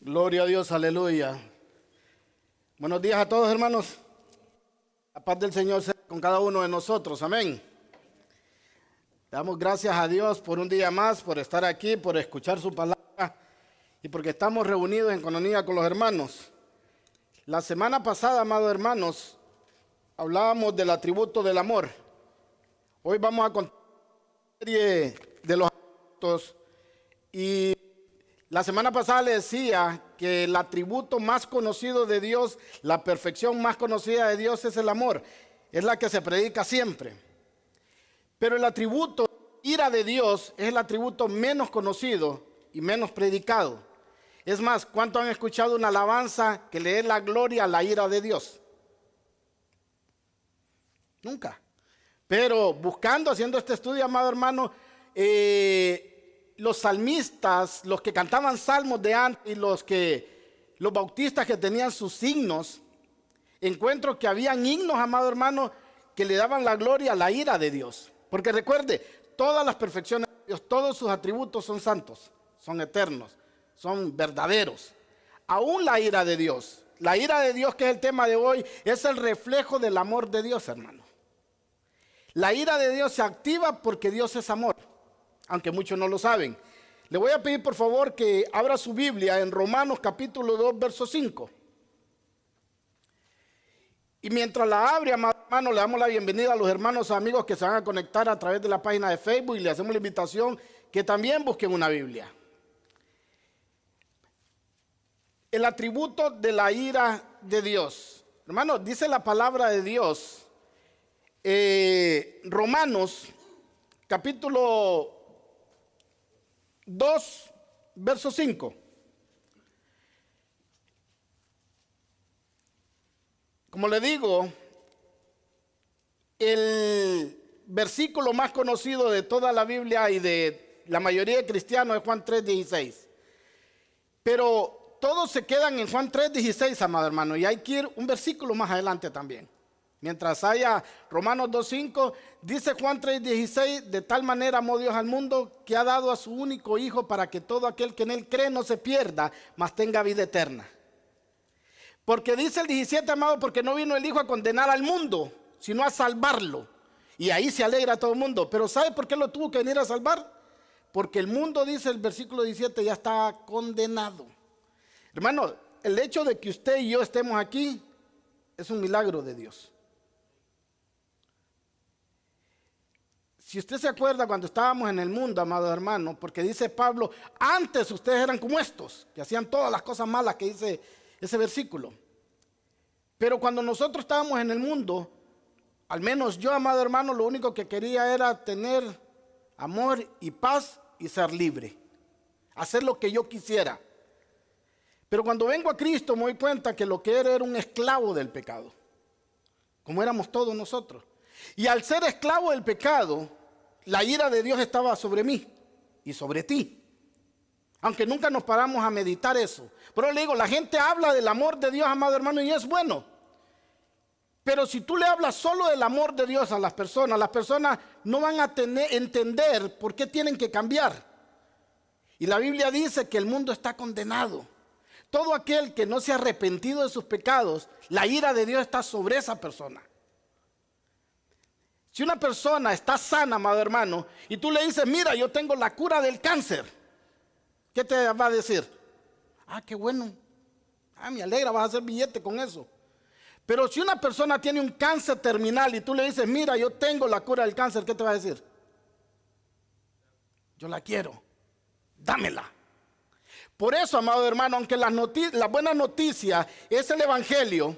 Gloria a Dios, aleluya. Buenos días a todos, hermanos. La paz del Señor sea con cada uno de nosotros, amén. Damos gracias a Dios por un día más, por estar aquí, por escuchar su palabra y porque estamos reunidos en comunión con los hermanos. La semana pasada, amados hermanos, hablábamos del atributo del amor. Hoy vamos a contar una serie de los atributos y la semana pasada le decía que el atributo más conocido de Dios, la perfección más conocida de Dios es el amor. Es la que se predica siempre. Pero el atributo ira de Dios es el atributo menos conocido y menos predicado. Es más, ¿cuánto han escuchado una alabanza que le dé la gloria a la ira de Dios? Nunca. Pero buscando, haciendo este estudio, amado hermano, los salmistas, los que cantaban salmos de antes y los bautistas que tenían sus signos, encuentro que habían himnos, amado hermano, que le daban la gloria a la ira de Dios. Porque recuerde, todas las perfecciones de Dios, todos sus atributos son santos, son eternos, son verdaderos. Aún la ira de Dios, que es el tema de hoy, es el reflejo del amor de Dios, hermano. La ira de Dios se activa porque Dios es amor, aunque muchos no lo saben. Le voy a pedir por favor que abra su Biblia en Romanos capítulo 2, verso 5. Y mientras la abre, hermano, le damos la bienvenida a los hermanos amigos que se van a conectar a través de la página de Facebook y le hacemos la invitación que también busquen una Biblia. El atributo de la ira de Dios. Hermano, dice la palabra de Dios, Romanos capítulo 2, verso 5. Como le digo, el versículo más conocido de toda la Biblia y de la mayoría de cristianos es Juan 3:16. Pero todos se quedan en Juan 3:16, amado hermano, y hay que ir un versículo más adelante también. Mientras haya Romanos 2:5, dice Juan 3:16, de tal manera amó Dios al mundo que ha dado a su único Hijo para que todo aquel que en él cree no se pierda, mas tenga vida eterna. Porque dice el 17, amado, porque no vino el Hijo a condenar al mundo, sino a salvarlo. Y ahí se alegra todo el mundo. Pero ¿sabe por qué lo tuvo que venir a salvar? Porque el mundo, dice el versículo 17, ya está condenado. Hermano, el hecho de que usted y yo estemos aquí es un milagro de Dios. Si usted se acuerda cuando estábamos en el mundo, amado hermano, porque dice Pablo, antes ustedes eran como estos, que hacían todas las cosas malas que dice ese versículo. Pero cuando nosotros estábamos en el mundo, al menos yo, amado hermano, lo único que quería era tener amor y paz y ser libre, hacer lo que yo quisiera. Pero cuando vengo a Cristo me doy cuenta que lo que era un esclavo del pecado, como éramos todos nosotros. Y al ser esclavo del pecado, la ira de Dios estaba sobre mí y sobre ti. Aunque nunca nos paramos a meditar eso. Pero le digo, la gente habla del amor de Dios, amado hermano, y es bueno. Pero si tú le hablas solo del amor de Dios a las personas no van a entender por qué tienen que cambiar. Y la Biblia dice que el mundo está condenado. Todo aquel que no se ha arrepentido de sus pecados, la ira de Dios está sobre esa persona. Si una persona está sana, amado hermano, y tú le dices, mira, yo tengo la cura del cáncer, ¿qué te va a decir? Ah, qué bueno. Ah, me alegra, vas a hacer billete con eso. Pero si una persona tiene un cáncer terminal y tú le dices, mira, yo tengo la cura del cáncer, ¿qué te va a decir? Yo la quiero, dámela. Por eso, amado hermano, aunque la buena noticia es el evangelio,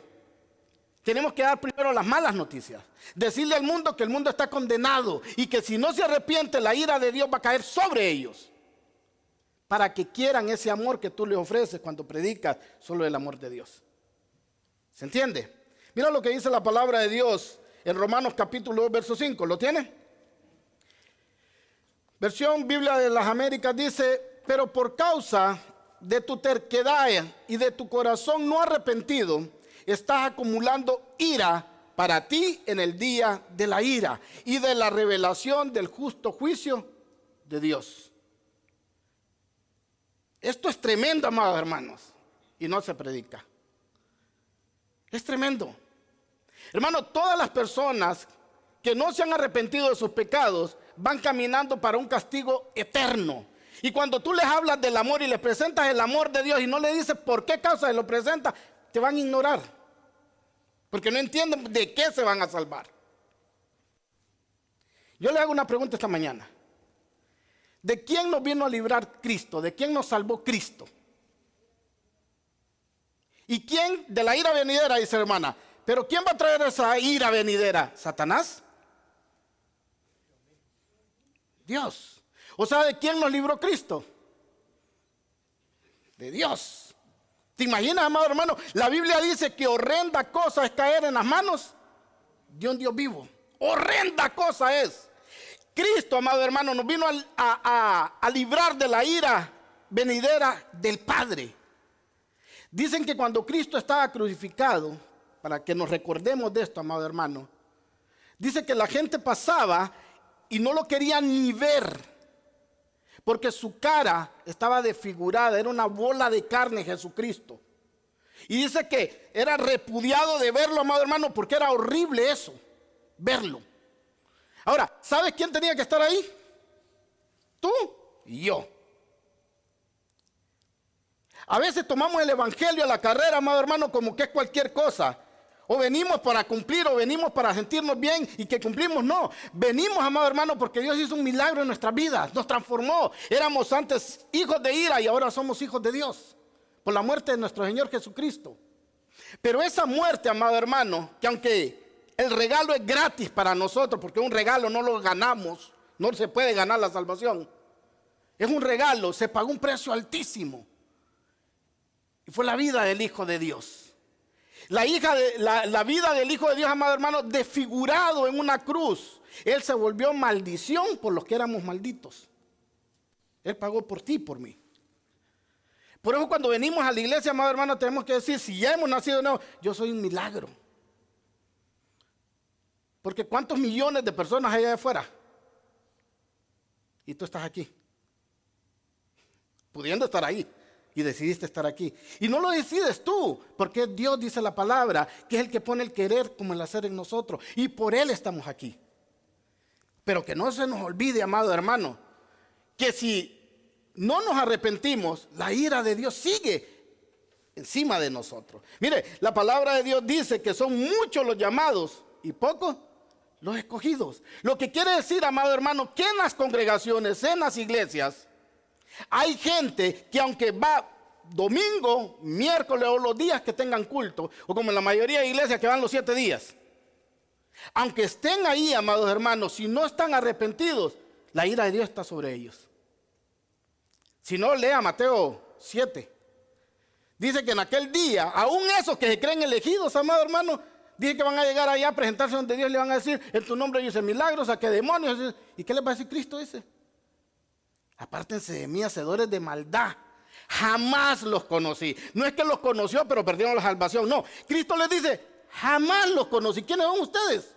tenemos que dar primero las malas noticias. Decirle al mundo que el mundo está condenado y que si no se arrepiente, la ira de Dios va a caer sobre ellos. Para que quieran ese amor que tú les ofreces cuando predicas solo el amor de Dios. ¿Se entiende? Mira lo que dice la palabra de Dios en Romanos capítulo 2, verso 5. ¿Lo tiene? Versión Biblia de las Américas dice, pero por causa de tu terquedad y de tu corazón no arrepentido, estás acumulando ira para ti en el día de la ira y de la revelación del justo juicio de Dios. Esto es tremendo, amados hermanos, y no se predica. Es tremendo. Hermano, todas las personas que no se han arrepentido de sus pecados van caminando para un castigo eterno. Y cuando tú les hablas del amor y les presentas el amor de Dios y no le dices por qué causa se lo presenta, te van a ignorar. Porque no entienden de qué se van a salvar. Yo le hago una pregunta esta mañana. ¿De quién nos vino a librar Cristo? ¿De quién nos salvó Cristo? ¿Y quién de la ira venidera? Dice hermana. ¿Pero quién va a traer esa ira venidera? ¿Satanás? Dios. O sea, ¿de quién nos libró Cristo? De Dios. ¿Te imaginas, amado hermano? La Biblia dice que horrenda cosa es caer en las manos de un Dios vivo. Horrenda cosa es. Cristo, amado hermano, nos vino a librar de la ira venidera del Padre. Dicen que cuando Cristo estaba crucificado, para que nos recordemos de esto, amado hermano, dice que la gente pasaba y no lo querían ni ver, porque su cara estaba desfigurada, era una bola de carne Jesucristo. Y dice que era repudiado de verlo, amado hermano, porque era horrible eso, verlo. Ahora, ¿sabes quién tenía que estar ahí? Tú y yo. A veces tomamos el evangelio a la carrera, amado hermano, como que es cualquier cosa. O venimos para cumplir, o venimos para sentirnos bien y que cumplimos. No, venimos, amado hermano, porque Dios hizo un milagro en nuestra vida. Nos transformó. Éramos antes hijos de ira y ahora somos hijos de Dios. Por la muerte de nuestro Señor Jesucristo. Pero esa muerte, amado hermano, que aunque el regalo es gratis para nosotros, porque un regalo no lo ganamos, no se puede ganar la salvación. Es un regalo, se pagó un precio altísimo. Y fue la vida del Hijo de Dios. La vida del Hijo de Dios, amado hermano, desfigurado en una cruz. Él se volvió maldición por los que éramos malditos. Él pagó por ti y por mí. Por eso cuando venimos a la iglesia, amado hermano, tenemos que decir, si ya hemos nacido de nuevo, yo soy un milagro. Porque ¿cuántos millones de personas hay allá afuera? Y tú estás aquí. Pudiendo estar ahí. Y decidiste estar aquí. Y no lo decides tú, porque Dios dice la palabra, que es el que pone el querer como el hacer en nosotros. Y por Él estamos aquí. Pero que no se nos olvide, amado hermano, que si no nos arrepentimos, la ira de Dios sigue encima de nosotros. Mire, la palabra de Dios dice que son muchos los llamados y pocos los escogidos. Lo que quiere decir, amado hermano, que en las congregaciones, en las iglesias, hay gente que aunque va domingo, miércoles o los días que tengan culto, o como en la mayoría de iglesias que van los 7 días, aunque estén ahí, amados hermanos, si no están arrepentidos, la ira de Dios está sobre ellos. Si no, lea Mateo 7. Dice que en aquel día, aún esos que se creen elegidos, amado hermano, dice que van a llegar allá a presentarse ante Dios y le van a decir, en tu nombre yo hice milagros, saqué demonios. ¿Y qué les va a decir Cristo? Dice, apártense de mí, hacedores de maldad. Jamás los conocí. No es que los conoció, pero perdieron la salvación. No, Cristo les dice, jamás los conocí. ¿Quiénes son ustedes?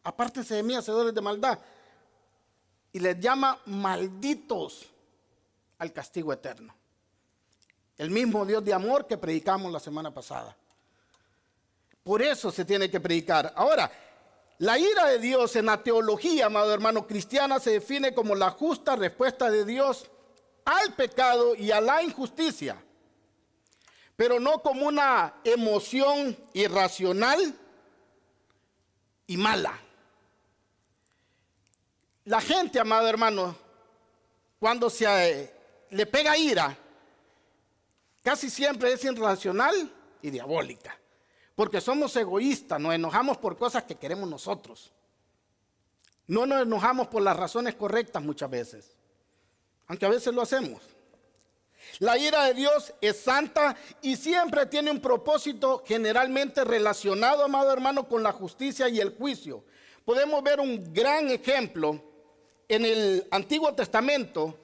Apártense de mí, hacedores de maldad. Y les llama malditos al castigo eterno. El mismo Dios de amor que predicamos la semana pasada. Por eso se tiene que predicar. Ahora, la ira de Dios en la teología, amado hermano, cristiana se define como la justa respuesta de Dios al pecado y a la injusticia, pero no como una emoción irracional y mala. La gente, amado hermano, cuando le pega ira, casi siempre es irracional y diabólica. Porque somos egoístas, nos enojamos por cosas que queremos nosotros. No nos enojamos por las razones correctas muchas veces, aunque a veces lo hacemos. La ira de Dios es santa y siempre tiene un propósito generalmente relacionado, amado hermano, con la justicia y el juicio. Podemos ver un gran ejemplo en el Antiguo Testamento,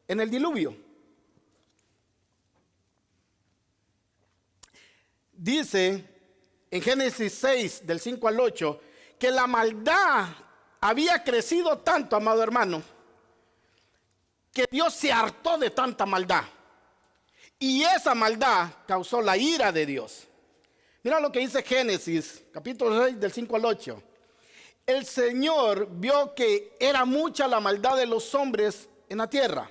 en el diluvio. Dice en Génesis 6, del 5 al 8, que la maldad había crecido tanto, amado hermano, que Dios se hartó de tanta maldad. Y esa maldad causó la ira de Dios. Mira lo que dice Génesis, capítulo 6, del 5 al 8. El Señor vio que era mucha la maldad de los hombres en la tierra,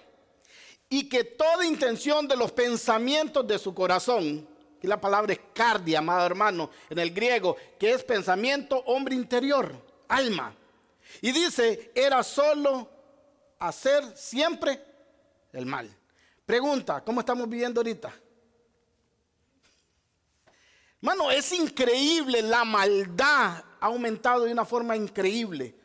y que toda intención de los pensamientos de su corazón, y la palabra es cardia, amado hermano, en el griego, que es pensamiento, hombre interior, alma. Y dice, era solo hacer siempre el mal. Pregunta, ¿cómo estamos viviendo ahorita? Hermano, es increíble, la maldad ha aumentado de una forma increíble.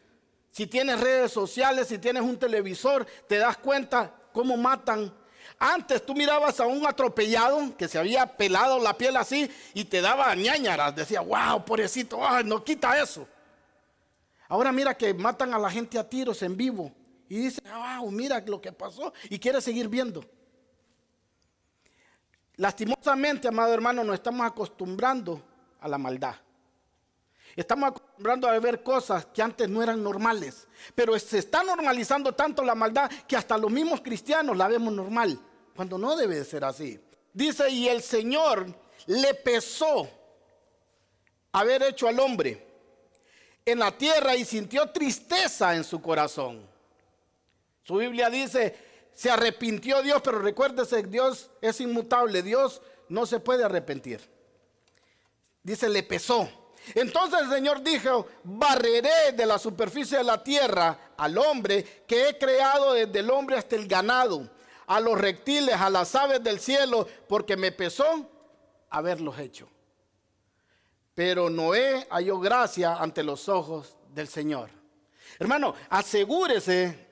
Si tienes redes sociales, si tienes un televisor, te das cuenta cómo matan. Antes tú mirabas a un atropellado que se había pelado la piel así y te daba ñáñaras. Decía, wow, pobrecito, no quita eso. Ahora mira que matan a la gente a tiros en vivo. Y dice, wow, mira lo que pasó. Y quiere seguir viendo. Lastimosamente, amado hermano, nos estamos acostumbrando a la maldad. Estamos acostumbrando a ver cosas que antes no eran normales. Pero se está normalizando tanto la maldad que hasta los mismos cristianos la vemos normal, cuando no debe de ser así. Dice, y el Señor le pesó haber hecho al hombre en la tierra y sintió tristeza en su corazón. Su Biblia dice, se arrepintió Dios, pero recuérdese, Dios es inmutable, Dios no se puede arrepentir. Dice, le pesó. Entonces el Señor dijo, barreré de la superficie de la tierra al hombre que he creado, desde el hombre hasta el ganado, a los reptiles, a las aves del cielo, porque me pesó haberlos hecho. Pero Noé halló gracia ante los ojos del Señor. Hermano, asegúrese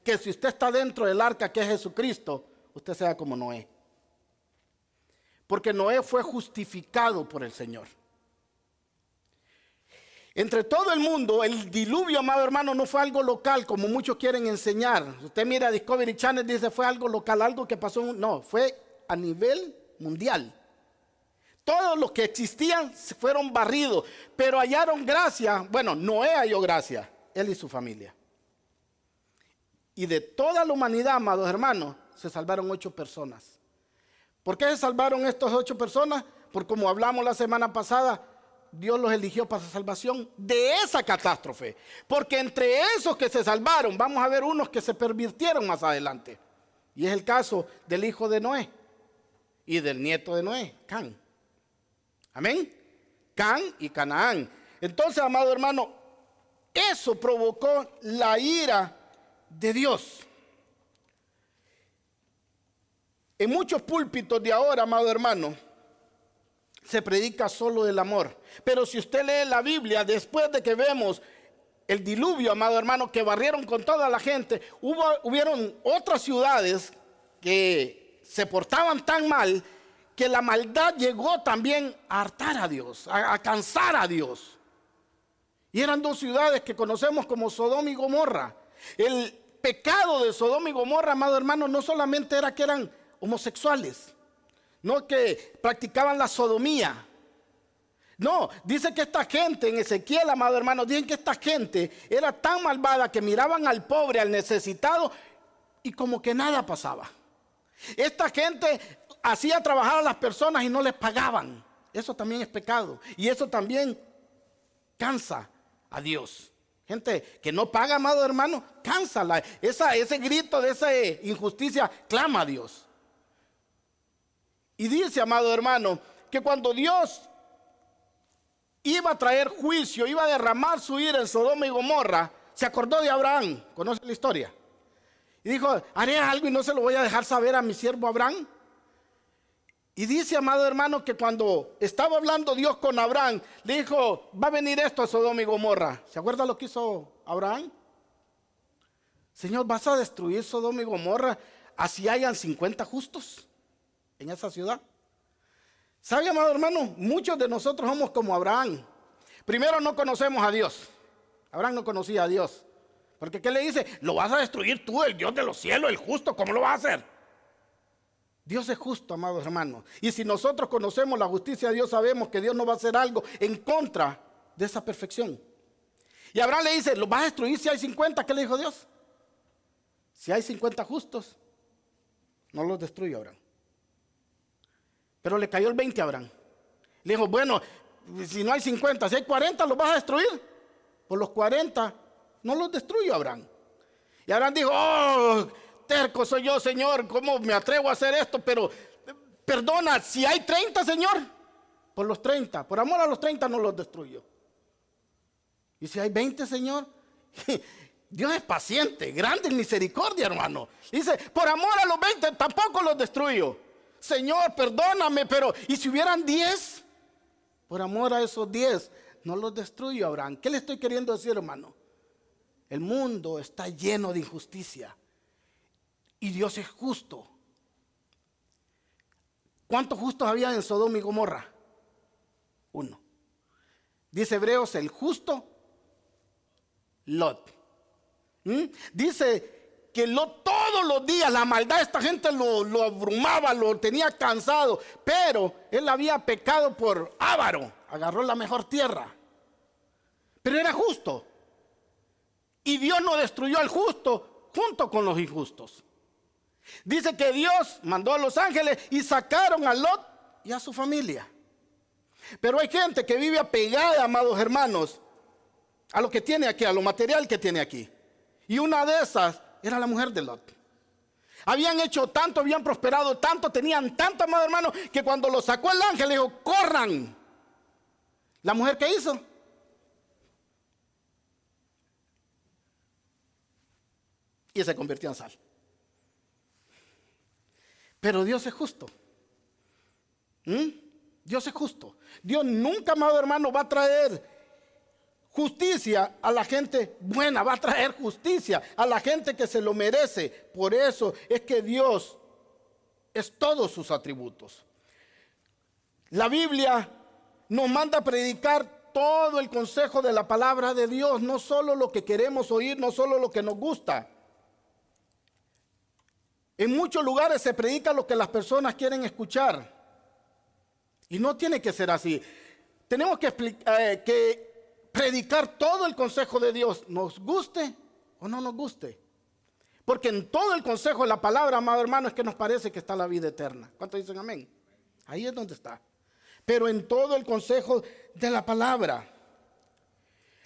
que si usted está dentro del arca que es Jesucristo, usted sea como Noé. Porque Noé fue justificado por el Señor. Entre todo el mundo, el diluvio, amado hermano, no fue algo local como muchos quieren enseñar. Usted mira Discovery Channel, dice fue algo local, algo que pasó. No, fue a nivel mundial. Todos los que existían fueron barridos, pero hallaron gracia. Bueno, Noé halló gracia, él y su familia. Y de toda la humanidad, amados hermanos, se salvaron 8 personas. ¿Por qué se salvaron estas 8 personas? Porque como hablamos la semana pasada, Dios los eligió para salvación de esa catástrofe. Porque entre esos que se salvaron, vamos a ver unos que se pervirtieron más adelante. Y es el caso del hijo de Noé y del nieto de Noé, Can. Amén. Can y Canaán. Entonces, amado hermano, eso provocó la ira de Dios. En muchos púlpitos de ahora, amado hermano, se predica solo del amor. Pero si usted lee la Biblia, después de que vemos el diluvio, amado hermano, que barrieron con toda la gente, hubieron otras ciudades que se portaban tan mal que la maldad llegó también a hartar a Dios, a cansar a Dios. Y eran 2 ciudades que conocemos como Sodoma y Gomorra. El pecado de Sodoma y Gomorra, amado hermano, no solamente era que eran homosexuales, no que practicaban la sodomía. No, dice que esta gente en Ezequiel, amado hermano, dicen que esta gente era tan malvada que miraban al pobre, al necesitado y como que nada pasaba. Esta gente hacía trabajar a las personas y no les pagaban. Eso también es pecado y eso también cansa a Dios. Gente que no paga, amado hermano, cansa. Ese grito de esa injusticia clama a Dios. Y dice, amado hermano, que cuando Dios iba a traer juicio, iba a derramar su ira en Sodoma y Gomorra, se acordó de Abraham. ¿Conoce la historia? Y dijo, haré algo y no se lo voy a dejar saber a mi siervo Abraham. Y dice, amado hermano, que cuando estaba hablando Dios con Abraham, le dijo, va a venir esto a Sodoma y Gomorra. ¿Se acuerda lo que hizo Abraham? Señor, ¿vas a destruir Sodoma y Gomorra así hayan 50 justos en esa ciudad? ¿Sabe, amado hermano? Muchos de nosotros somos como Abraham. Primero no conocemos a Dios. Abraham no conocía a Dios. Porque ¿qué le dice? Lo vas a destruir tú, el Dios de los cielos, el justo. ¿Cómo lo vas a hacer? Dios es justo, amados hermanos. Y si nosotros conocemos la justicia de Dios, sabemos que Dios no va a hacer algo en contra de esa perfección. Y Abraham le dice, ¿lo vas a destruir si hay 50? ¿Qué le dijo Dios? Si hay 50 justos, no los destruyo, Abraham. Pero le cayó el 20 a Abraham. Le dijo, bueno, si no hay 50, si hay 40, ¿los vas a destruir? Por los 40 no los destruyo, Abraham. Y Abraham dijo, oh, terco soy yo, Señor, ¿cómo me atrevo a hacer esto? Pero perdona, si hay 30, Señor, por los 30, por amor a los 30 no los destruyo. Y si hay 20, Señor, Dios es paciente, grande en misericordia, hermano. Dice, por amor a los 20 tampoco los destruyo. Señor, perdóname, pero ¿y si hubieran 10? Por amor a esos 10 no los destruyo, Abraham. ¿Qué le estoy queriendo decir, hermano? El mundo está lleno de injusticia y Dios es justo. ¿Cuántos justos había en Sodoma y Gomorra? 1. Dice Hebreos, el justo Lot. Dice que Lot todos los días, la maldad de esta gente lo abrumaba, lo tenía cansado, pero él había pecado por avaro, agarró la mejor tierra, pero era justo. Y Dios no destruyó al justo junto con los injustos. Dice que Dios mandó a los ángeles y sacaron a Lot y a su familia. Pero hay gente que vive apegada, amados hermanos, a lo que tiene aquí, a lo material que tiene aquí. Y una de esas era la mujer de Lot. Habían hecho tanto, habían prosperado tanto, tenían tanto, amados hermanos, que cuando lo sacó el ángel le dijo, corran. ¿La mujer qué hizo? Y se convirtió en sal. Pero Dios es justo. Dios es justo. Dios nunca, amado hermano, va a traer justicia a la gente buena, va a traer justicia a la gente que se lo merece. Por eso es que Dios es todos sus atributos. La Biblia nos manda a predicar todo el consejo de la palabra de Dios, no solo lo que queremos oír, no solo lo que nos gusta. En muchos lugares se predica lo que las personas quieren escuchar. Y no tiene que ser así. Tenemos que predicar todo el consejo de Dios, nos guste o no nos guste. Porque en todo el consejo de la palabra, amado hermano, es que nos parece que está la vida eterna. ¿Cuántos dicen amén? Ahí es donde está. Pero en todo el consejo de la palabra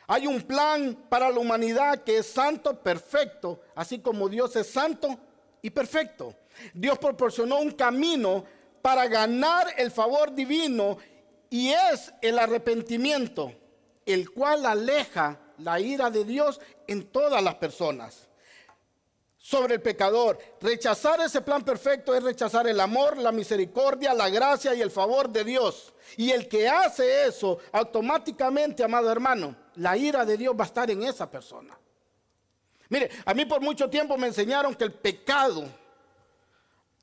hay un plan para la humanidad que es santo, perfecto, así como Dios es santo y perfecto. Dios proporcionó un camino para ganar el favor divino y es el arrepentimiento, el cual aleja la ira de Dios en todas las personas. Sobre el pecador, rechazar ese plan perfecto es rechazar el amor, la misericordia, la gracia y el favor de Dios. Y el que hace eso, automáticamente, amado hermano, la ira de Dios va a estar en esa persona. Mire, a mí por mucho tiempo me enseñaron que el pecado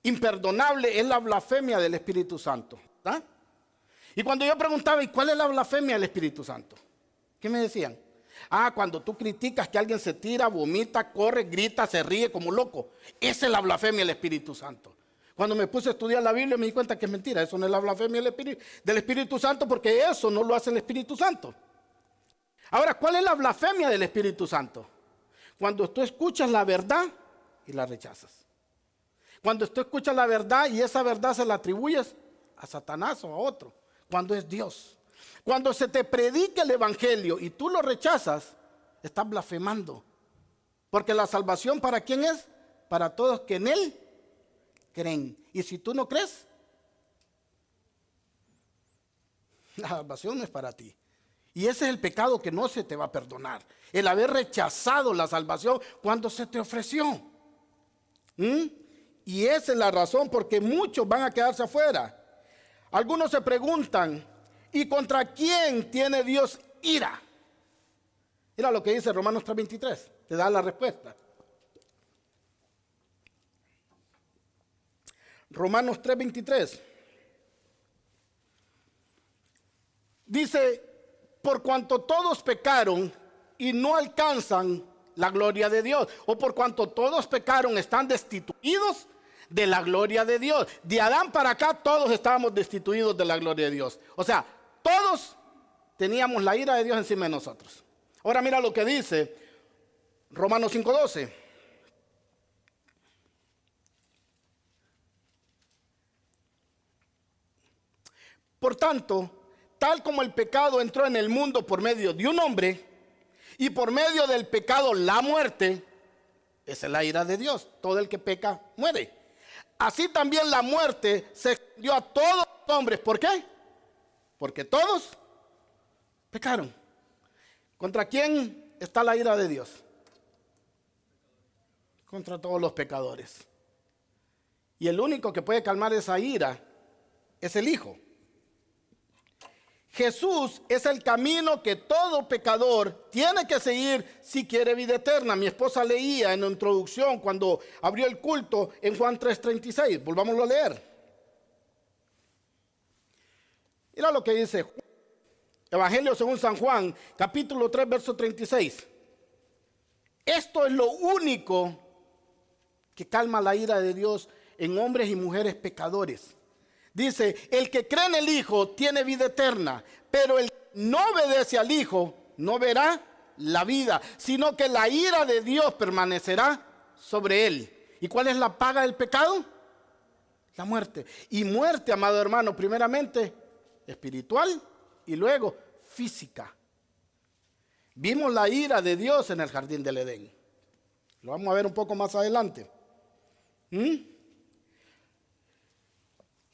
imperdonable es la blasfemia del Espíritu Santo. ¿Ah? Y cuando yo preguntaba, ¿y cuál es la blasfemia del Espíritu Santo? ¿Qué me decían? Cuando tú criticas que alguien se tira, vomita, corre, grita, se ríe como loco. Esa es la blasfemia del Espíritu Santo. Cuando me puse a estudiar la Biblia me di cuenta que es mentira. Eso no es la blasfemia del Espíritu Santo, porque eso no lo hace el Espíritu Santo. Ahora, ¿cuál es la blasfemia del Espíritu Santo? Cuando tú escuchas la verdad y la rechazas. Cuando tú escuchas la verdad y esa verdad se la atribuyes a Satanás o a otro, cuando es Dios. Cuando se te predica el evangelio y tú lo rechazas, estás blasfemando. Porque la salvación, ¿para quién es? Para todos que en Él creen. Y si tú no crees, la salvación no es para ti. Y ese es el pecado que no se te va a perdonar. El haber rechazado la salvación cuando se te ofreció. Y esa es la razón porque muchos van a quedarse afuera. Algunos se preguntan, ¿y contra quién tiene Dios ira? Mira lo que dice Romanos 3:23. Te da la respuesta. Romanos 3:23. Dice, por cuanto todos pecaron y no alcanzan la gloria de Dios, o por cuanto todos pecaron están destituidos de la gloria de Dios. De Adán para acá todos estábamos destituidos de la gloria de Dios. O sea, todos teníamos la ira de Dios encima de nosotros. Ahora mira lo que dice Romanos 5:12. Por tanto, tal como el pecado entró en el mundo por medio de un hombre, y por medio del pecado la muerte, esa es la ira de Dios. Todo el que peca muere. Así también la muerte se extendió a todos los hombres. ¿Por qué? Porque todos pecaron. ¿Contra quién está la ira de Dios? Contra todos los pecadores. Y el único que puede calmar esa ira es el Hijo. Jesús es el camino que todo pecador tiene que seguir si quiere vida eterna. Mi esposa leía en la introducción cuando abrió el culto en Juan 3:36. Volvámoslo a leer. Mira lo que dice Evangelio según San Juan, capítulo 3, verso 36. Esto es lo único que calma la ira de Dios en hombres y mujeres pecadores. Dice, el que cree en el Hijo tiene vida eterna, pero el que no obedece al Hijo no verá la vida, sino que la ira de Dios permanecerá sobre él. ¿Y cuál es la paga del pecado? La muerte. Y muerte, amado hermano, primeramente espiritual y luego física. Vimos la ira de Dios en el jardín del Edén. Lo vamos a ver un poco más adelante.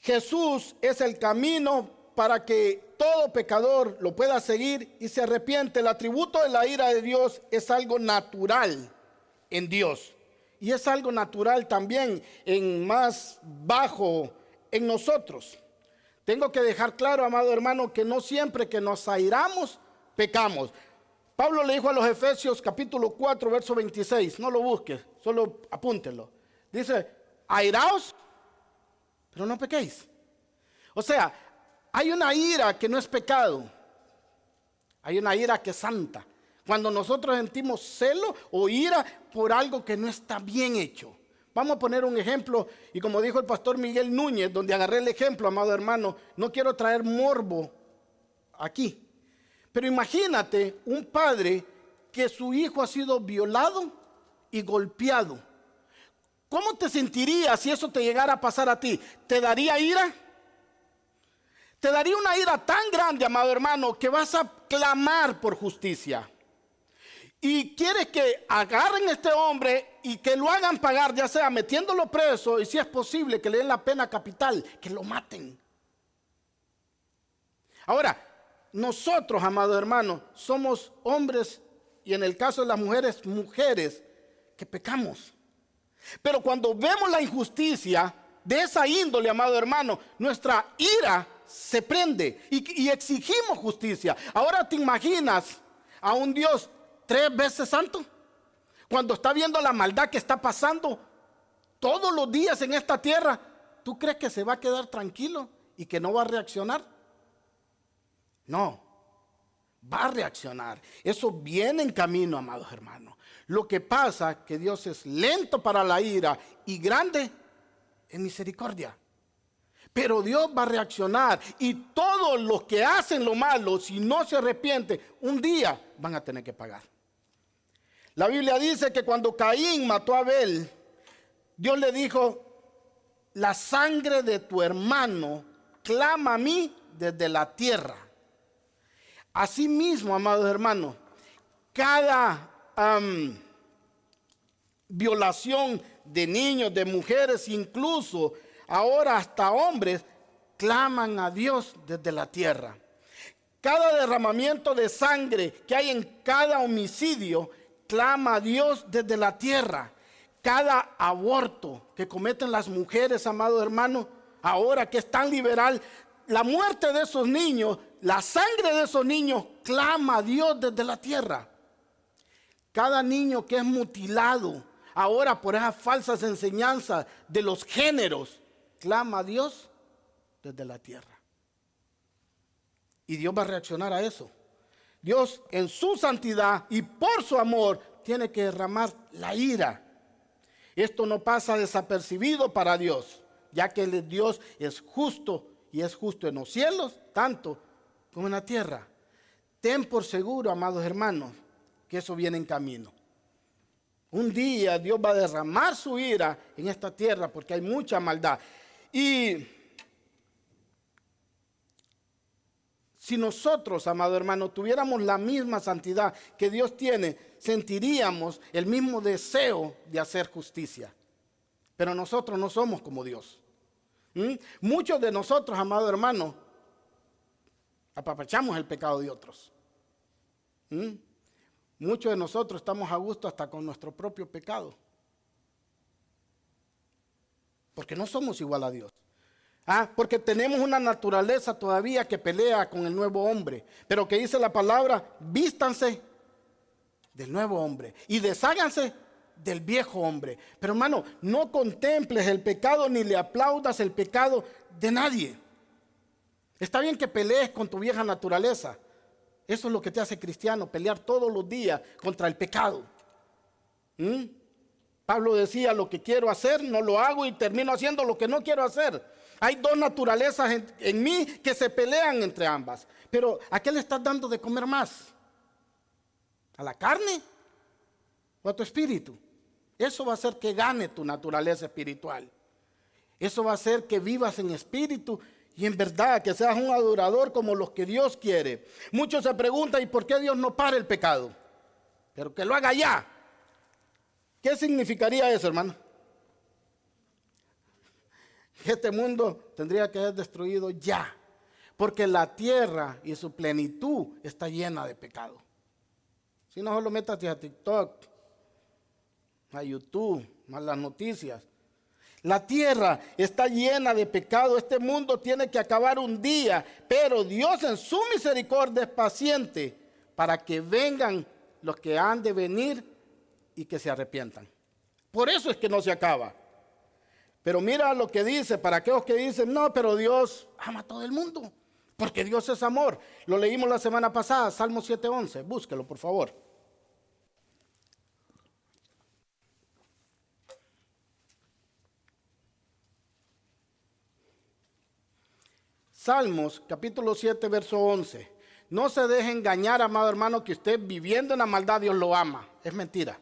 Jesús es el camino para que todo pecador lo pueda seguir y se arrepiente. El atributo de la ira de Dios es algo natural en Dios. Y es algo natural también en más bajo en nosotros. Tengo que dejar claro, amado hermano, que no siempre que nos airamos, pecamos. Pablo le dijo a los Efesios capítulo 4, verso 26. No lo busques, solo apúntenlo. Dice, airaos, pero no pequéis. O sea, hay una ira que no es pecado. Hay una ira que es santa. Cuando nosotros sentimos celo o ira por algo que no está bien hecho. Vamos a poner un ejemplo, y como dijo el pastor Miguel Núñez, donde agarré el ejemplo, amado hermano, no quiero traer morbo aquí. Pero imagínate un padre que su hijo ha sido violado y golpeado. ¿Cómo te sentirías si eso te llegara a pasar a ti? ¿Te daría ira? Te daría una ira tan grande, amado hermano, que vas a clamar por justicia. Y quieres que agarren a este hombre y que lo hagan pagar, ya sea metiéndolo preso y si es posible que le den la pena capital, que lo maten. Ahora, nosotros, amado hermano, somos hombres y en el caso de las mujeres, mujeres que pecamos. Pero cuando vemos la injusticia de esa índole, amado hermano, nuestra ira se prende y exigimos justicia. Ahora te imaginas a un Dios 3 veces santo, cuando está viendo la maldad que está pasando todos los días en esta tierra. ¿Tú crees que se va a quedar tranquilo y que no va a reaccionar? No, va a reaccionar. Eso viene en camino, amados hermanos. Lo que pasa es que Dios es lento para la ira y grande en misericordia. Pero Dios va a reaccionar y todos los que hacen lo malo, si no se arrepienten, un día van a tener que pagar. La Biblia dice que cuando Caín mató a Abel, Dios le dijo, la sangre de tu hermano clama a mí desde la tierra. Asimismo, amados hermanos, cada violación de niños, de mujeres, incluso ahora hasta hombres, claman a Dios desde la tierra. Cada derramamiento de sangre que hay en cada homicidio, clama a Dios desde la tierra. Cada aborto que cometen las mujeres, amado hermano, ahora que es tan liberal, la muerte de esos niños, la sangre de esos niños, clama a Dios desde la tierra. Cada niño que es mutilado, ahora por esas falsas enseñanzas de los géneros, clama a Dios desde la tierra. Y Dios va a reaccionar a eso. Dios en su santidad y por su amor tiene que derramar la ira. Esto no pasa desapercibido para Dios, ya que Dios es justo y es justo en los cielos, tanto como en la tierra. Ten por seguro, amados hermanos, que eso viene en camino. Un día Dios va a derramar su ira en esta tierra porque hay mucha maldad. Y Si nosotros, amado hermano, tuviéramos la misma santidad que Dios tiene, sentiríamos el mismo deseo de hacer justicia. Pero nosotros no somos como Dios. Muchos de nosotros, amado hermano, apapachamos el pecado de otros. Muchos de nosotros estamos a gusto hasta con nuestro propio pecado. Porque no somos igual a Dios. Porque tenemos una naturaleza todavía que pelea con el nuevo hombre. Pero que dice la palabra, vístanse del nuevo hombre y desháganse del viejo hombre. Pero hermano, no contemples el pecado ni le aplaudas el pecado de nadie. Está bien que pelees con tu vieja naturaleza. Eso es lo que te hace cristiano, pelear todos los días contra el pecado. Pablo decía, lo que quiero hacer no lo hago y termino haciendo lo que no quiero hacer. Hay dos naturalezas en mí que se pelean entre ambas. Pero ¿a qué le estás dando de comer más? ¿A la carne o a tu espíritu? Eso va a hacer que gane tu naturaleza espiritual. Eso va a hacer que vivas en espíritu y en verdad, que seas un adorador como los que Dios quiere. Muchos se preguntan, ¿y por qué Dios no para el pecado? Pero que lo haga ya. ¿Qué significaría eso, hermano? Este mundo tendría que ser destruido ya, porque la tierra y su plenitud está llena de pecado. Si no, solo métate a TikTok, a YouTube, a las noticias. La tierra está llena de pecado. Este mundo tiene que acabar un día, pero Dios en su misericordia es paciente para que vengan los que han de venir y que se arrepientan. Por eso es que no se acaba. Pero mira lo que dice, para aquellos que dicen, no, pero Dios ama a todo el mundo, porque Dios es amor. Lo leímos la semana pasada, Salmo 7:11, búsquelo por favor. Salmos capítulo 7, verso 11. No se deje engañar, amado hermano, que usted viviendo en la maldad Dios lo ama. Es mentira.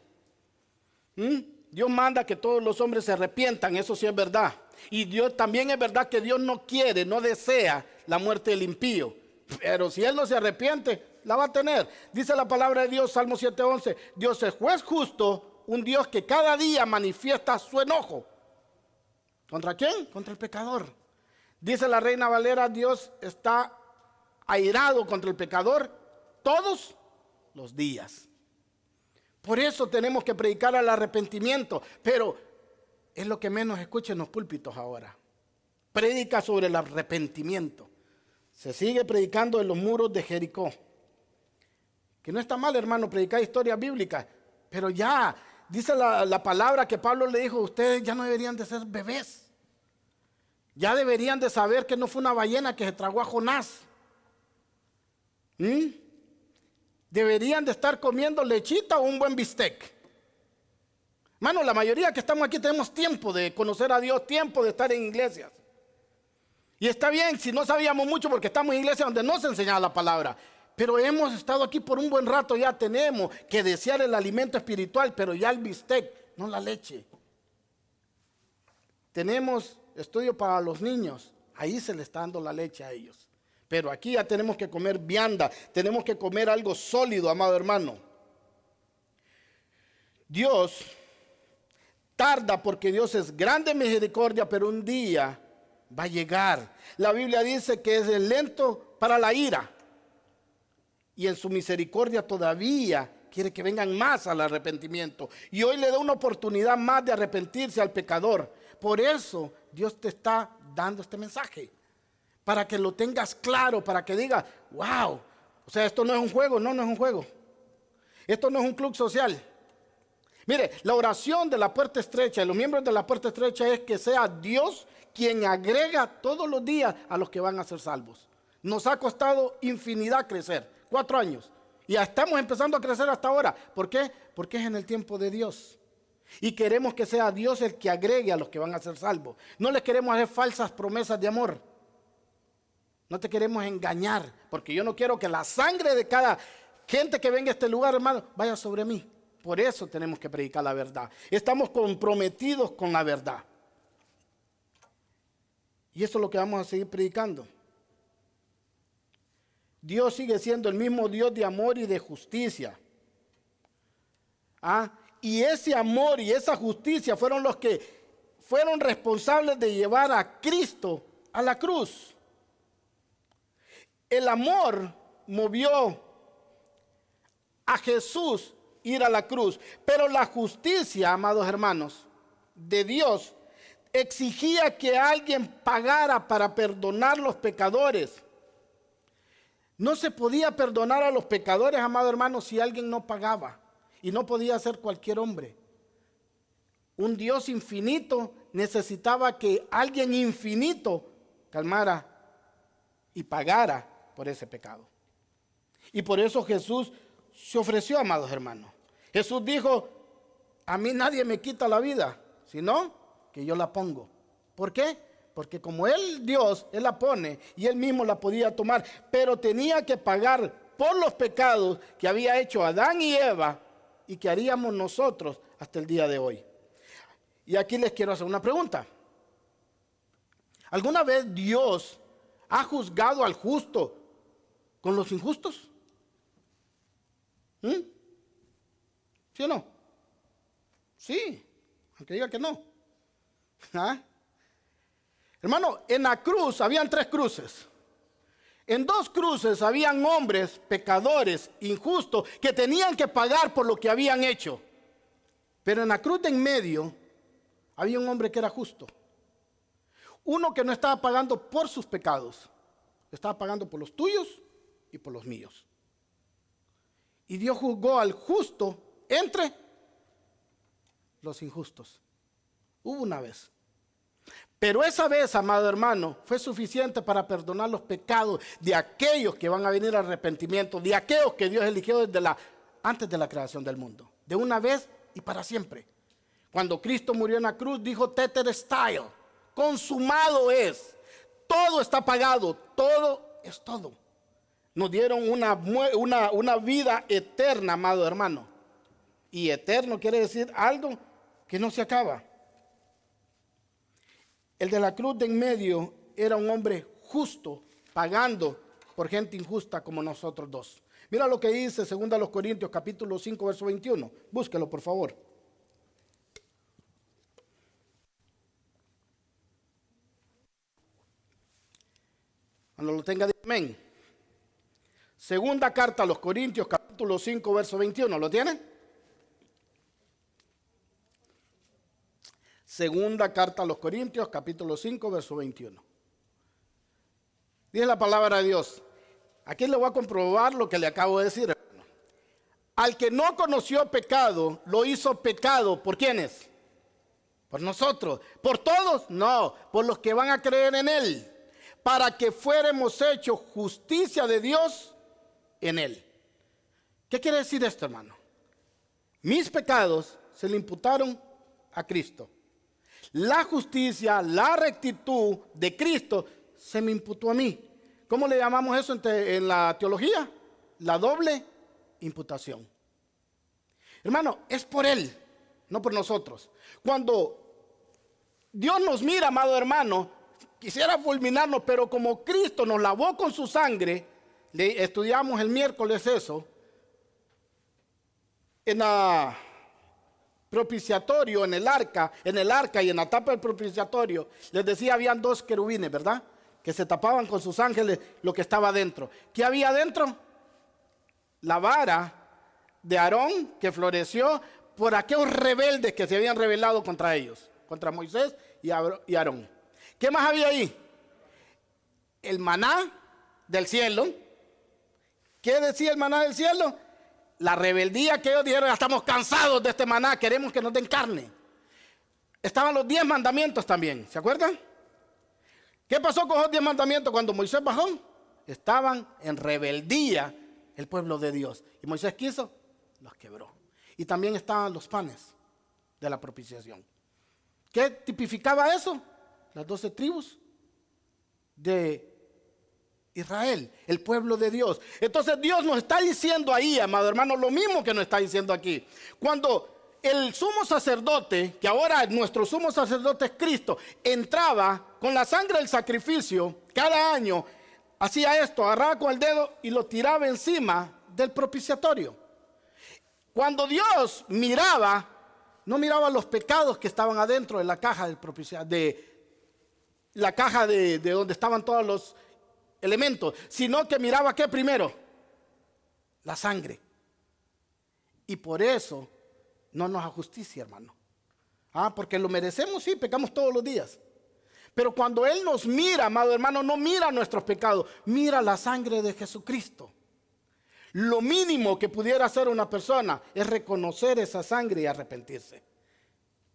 Dios manda que todos los hombres se arrepientan, eso sí es verdad. Y Dios también es verdad que Dios no quiere, no desea la muerte del impío. Pero si él no se arrepiente, la va a tener. Dice la palabra de Dios, Salmo 7:11, Dios es juez justo, un Dios que cada día manifiesta su enojo. ¿Contra quién? Contra el pecador. Dice la Reina Valera, Dios está airado contra el pecador todos los días. Por eso tenemos que predicar al arrepentimiento, pero es lo que menos escuchan en los púlpitos ahora. Predica sobre el arrepentimiento. Se sigue predicando en los muros de Jericó. Que no está mal, hermano, predicar historias bíblicas, pero ya, dice la palabra que Pablo le dijo, ustedes ya no deberían de ser bebés. Ya deberían de saber que no fue una ballena que se tragó a Jonás. Deberían de estar comiendo lechita o un buen bistec. Hermano, la mayoría que estamos aquí tenemos tiempo de conocer a Dios, tiempo de estar en iglesias. Y está bien si no sabíamos mucho porque estamos en iglesias donde no se enseñaba la palabra. Pero hemos estado aquí por un buen rato, ya tenemos que desear el alimento espiritual, pero ya el bistec, no la leche. Tenemos estudio para los niños, ahí se le está dando la leche a ellos. Pero aquí ya tenemos que comer vianda, tenemos que comer algo sólido, amado hermano. Dios tarda porque Dios es grande en misericordia, pero un día va a llegar. La Biblia dice que es lento para la ira y en su misericordia todavía quiere que vengan más al arrepentimiento. Y hoy le da una oportunidad más de arrepentirse al pecador. Por eso Dios te está dando este mensaje, para que lo tengas claro, para que digas, wow, o sea, esto no es un juego, no es un juego. Esto no es un club social. Mire, la oración de la puerta estrecha, de los miembros de la puerta estrecha es que sea Dios quien agrega todos los días a los que van a ser salvos. Nos ha costado infinidad crecer, 4 años. Y ya estamos empezando a crecer hasta ahora. ¿Por qué? Porque es en el tiempo de Dios. Y queremos que sea Dios el que agregue a los que van a ser salvos. No les queremos hacer falsas promesas de amor. No te queremos engañar, porque yo no quiero que la sangre de cada gente que venga a este lugar, hermano, vaya sobre mí. Por eso tenemos que predicar la verdad. Estamos comprometidos con la verdad. Y eso es lo que vamos a seguir predicando. Dios sigue siendo el mismo Dios de amor y de justicia. Y ese amor y esa justicia fueron los que fueron responsables de llevar a Cristo a la cruz. El amor movió a Jesús ir a la cruz, pero la justicia, amados hermanos, de Dios exigía que alguien pagara para perdonar los pecadores. No se podía perdonar a los pecadores, amados hermanos, si alguien no pagaba, y no podía ser cualquier hombre. Un Dios infinito necesitaba que alguien infinito calmara y pagara por ese pecado. Y por eso Jesús se ofreció, amados hermanos. Jesús dijo: a mí nadie me quita la vida, sino que yo la pongo. ¿Por qué? Porque como Él, Dios, Él la pone y Él mismo la podía tomar, pero tenía que pagar por los pecados que había hecho Adán y Eva y que haríamos nosotros hasta el día de hoy. Y aquí les quiero hacer una pregunta. ¿Alguna vez Dios ha juzgado al justo con los injustos? ¿Sí o no? Sí, aunque diga que no. Hermano, en la cruz habían 3 cruces. En 2 cruces habían hombres, pecadores, injustos, que tenían que pagar por lo que habían hecho. Pero en la cruz de en medio había un hombre que era justo. Uno que no estaba pagando por sus pecados, estaba pagando por los tuyos y por los míos. Y Dios juzgó al justo entre los injustos. Hubo una vez. Pero esa vez, amado hermano, fue suficiente para perdonar los pecados de aquellos que van a venir al arrepentimiento, de aquellos que Dios eligió antes de la creación del mundo. De una vez y para siempre. Cuando Cristo murió en la cruz, dijo tetelestai, consumado es. Todo está pagado, todo es todo. Nos dieron una vida eterna, amado hermano. Y eterno quiere decir algo que no se acaba. El de la cruz de en medio era un hombre justo, pagando por gente injusta como nosotros dos. Mira lo que dice 2 Corintios capítulo 5, verso 21. Búsquelo, por favor. Cuando lo tenga, diga amén. Segunda carta a los Corintios capítulo 5, verso 21. ¿Lo tienen? Segunda carta a los Corintios, capítulo 5, verso 21. Dice la palabra de Dios. Aquí le voy a comprobar lo que le acabo de decir, hermano. Al que no conoció pecado, lo hizo pecado. ¿Por quiénes? Por nosotros. ¿Por todos? No, por los que van a creer en Él. Para que fuéramos hechos justicia de Dios en Él. ¿Qué quiere decir esto, hermano? Mis pecados se le imputaron a Cristo. La justicia, la rectitud de Cristo se me imputó a mí. ¿Cómo le llamamos eso en la teología? La doble imputación. Hermano, es por Él, no por nosotros. Cuando Dios nos mira, amado hermano, quisiera fulminarnos, pero como Cristo nos lavó con su sangre, le estudiamos el miércoles eso, en la propiciatorio, en el arca y en la tapa del propiciatorio, les decía, habían 2 querubines, ¿verdad? Que se tapaban con sus ángeles lo que estaba dentro. ¿Qué había dentro? La vara de Aarón que floreció por aquellos rebeldes que se habían rebelado contra ellos, contra Moisés y Aarón. ¿Qué más había ahí? El maná del cielo. ¿Qué decía el maná del cielo? La rebeldía que ellos dijeron: ya estamos cansados de este maná, queremos que nos den carne. Estaban los 10 mandamientos también, ¿se acuerdan? ¿Qué pasó con los 10 mandamientos cuando Moisés bajó? Estaban en rebeldía el pueblo de Dios. Y Moisés quiso, los quebró. Y también estaban los panes de la propiciación. ¿Qué tipificaba eso? Las 12 tribus de Israel, el pueblo de Dios. Entonces Dios nos está diciendo ahí, amado hermano, lo mismo que nos está diciendo aquí. Cuando el sumo sacerdote, que ahora nuestro sumo sacerdote es Cristo, entraba con la sangre del sacrificio cada año hacía esto, agarraba con el dedo y lo tiraba encima del propiciatorio. Cuando Dios miraba, no miraba los pecados que estaban adentro de la caja del propiciatorio, de donde estaban todos los elementos, sino que miraba ¿qué primero? La sangre. Y por eso no nos ajusticia, hermano. Porque lo merecemos, sí, pecamos todos los días. Pero cuando Él nos mira, amado hermano, no mira nuestros pecados, mira la sangre de Jesucristo. Lo mínimo que pudiera hacer una persona es reconocer esa sangre y arrepentirse.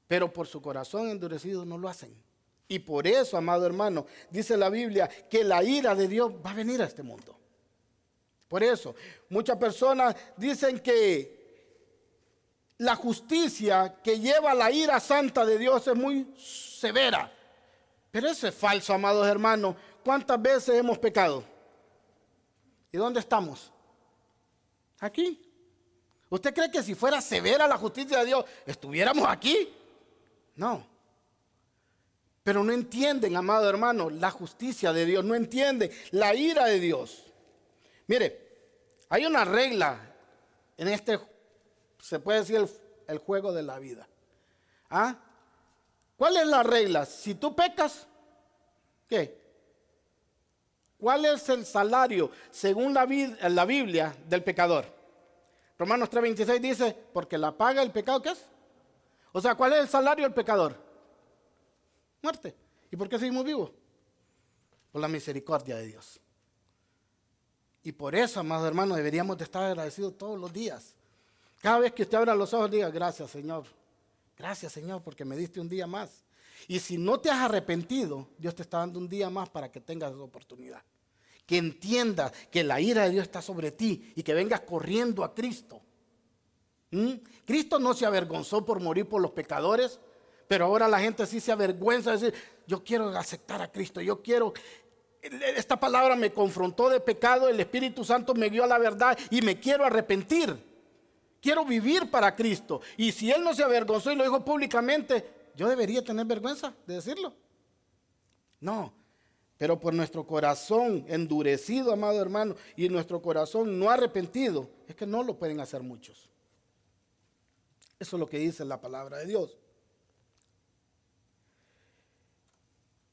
Pero por su corazón endurecido no lo hacen. Y por eso, amado hermano, dice la Biblia que la ira de Dios va a venir a este mundo. Por eso, muchas personas dicen que la justicia que lleva la ira santa de Dios es muy severa. Pero eso es falso, amados hermanos. ¿Cuántas veces hemos pecado? ¿Y dónde estamos? Aquí. ¿Usted cree que si fuera severa la justicia de Dios, estuviéramos aquí? No. Pero no entienden, amado hermano, la justicia de Dios. No entienden la ira de Dios. Mire, hay una regla en este, se puede decir, el juego de la vida. ¿Cuál es la regla? Si tú pecas, ¿qué? ¿Cuál es el salario según la Biblia del pecador? Romanos 3:26 dice, porque la paga del pecado, ¿qué es? O sea, ¿cuál es el salario del pecador? Muerte. ¿Y por qué seguimos vivos? Por la misericordia de Dios. Y por eso, amados hermanos, deberíamos de estar agradecidos todos los días. Cada vez que usted abra los ojos, diga, gracias Señor. Gracias Señor porque me diste un día más. Y si no te has arrepentido, Dios te está dando un día más para que tengas esa oportunidad. Que entiendas que la ira de Dios está sobre ti y que vengas corriendo a Cristo. Cristo no se avergonzó por morir por los pecadores, pero ahora la gente sí se avergüenza de decir, yo quiero aceptar a Cristo, yo quiero... Esta palabra me confrontó de pecado, el Espíritu Santo me guió a la verdad y me quiero arrepentir. Quiero vivir para Cristo. Y si Él no se avergonzó y lo dijo públicamente, ¿yo debería tener vergüenza de decirlo? No, pero por nuestro corazón endurecido, amado hermano, y nuestro corazón no arrepentido, es que no lo pueden hacer muchos. Eso es lo que dice la palabra de Dios.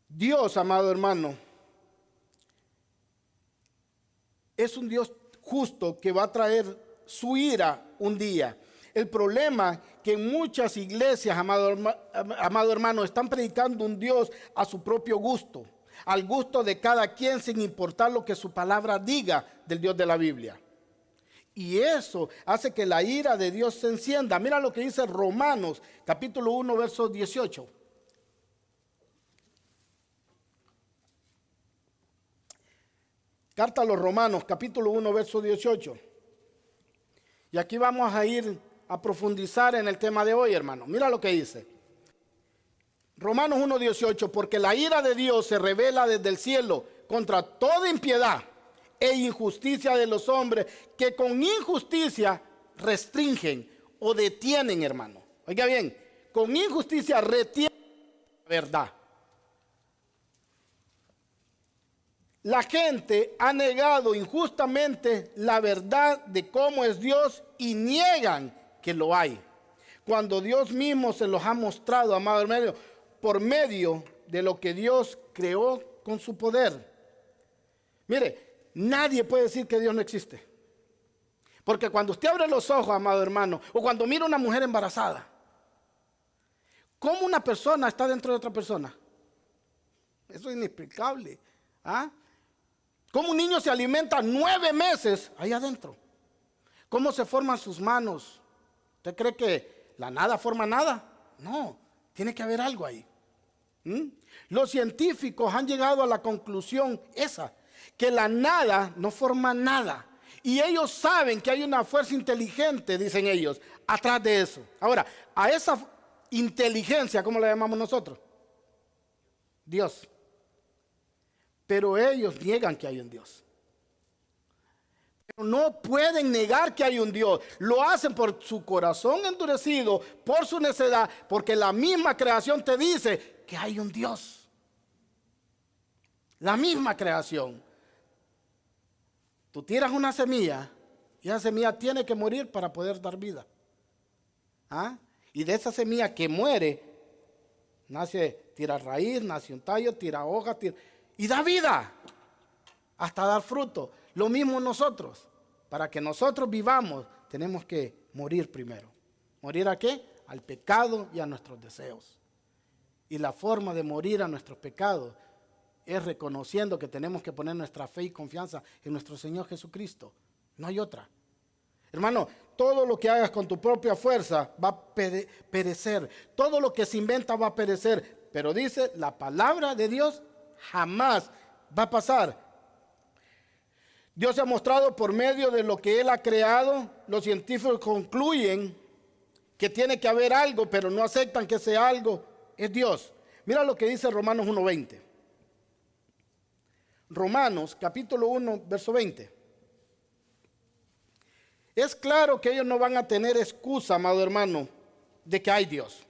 Dios, amado hermano, es un Dios justo que va a traer su ira un día. El problema que en muchas iglesias, amado hermano, están predicando un Dios a su propio gusto, al gusto de cada quien sin importar lo que su palabra diga del Dios de la Biblia. Y eso hace que la ira de Dios se encienda. Mira lo que dice Romanos capítulo 1 verso 18. Carta a los Romanos, capítulo 1, verso 18. Y aquí vamos a ir a profundizar en el tema de hoy, hermano. Mira lo que dice. Romanos 1, 18. Porque la ira de Dios se revela desde el cielo contra toda impiedad e injusticia de los hombres que con injusticia restringen o detienen, hermano. Oiga bien, con injusticia retienen la verdad. La gente ha negado injustamente la verdad de cómo es Dios y niegan que lo hay. Cuando Dios mismo se los ha mostrado, amado hermano, por medio de lo que Dios creó con su poder. Mire, nadie puede decir que Dios no existe. Porque cuando usted abre los ojos, amado hermano, o cuando mira a una mujer embarazada, ¿cómo una persona está dentro de otra persona? Eso es inexplicable. ¿Cómo un niño se alimenta 9 meses ahí adentro? ¿Cómo se forman sus manos? ¿Usted cree que la nada forma nada? No, tiene que haber algo ahí. Los científicos han llegado a la conclusión esa, que la nada no forma nada. Y ellos saben que hay una fuerza inteligente, dicen ellos, atrás de eso. Ahora, a esa inteligencia, ¿cómo la llamamos nosotros? Dios. Pero ellos niegan que hay un Dios. Pero no pueden negar que hay un Dios. Lo hacen por su corazón endurecido, por su necedad, porque la misma creación te dice que hay un Dios. La misma creación. Tú tiras una semilla y esa semilla tiene que morir para poder dar vida. ¿Ah? Y de esa semilla que muere, tira raíz, nace un tallo, tira hoja, y da vida hasta dar fruto. Lo mismo nosotros. Para que nosotros vivamos, tenemos que morir primero. ¿Morir a qué? Al pecado y a nuestros deseos. Y la forma de morir a nuestros pecados es reconociendo que tenemos que poner nuestra fe y confianza en nuestro Señor Jesucristo. No hay otra. Hermano, todo lo que hagas con tu propia fuerza va a perecer. Todo lo que se inventa va a perecer. Pero dice, la palabra de Dios jamás va a pasar. Dios se ha mostrado por medio de lo que Él ha creado. Los científicos concluyen que tiene que haber algo, pero no aceptan que ese algo es Dios. Mira lo que dice Romanos 1:20. Romanos capítulo 1, verso 20. Es claro que ellos no van a tener excusa, amado hermano, de que hay Dios.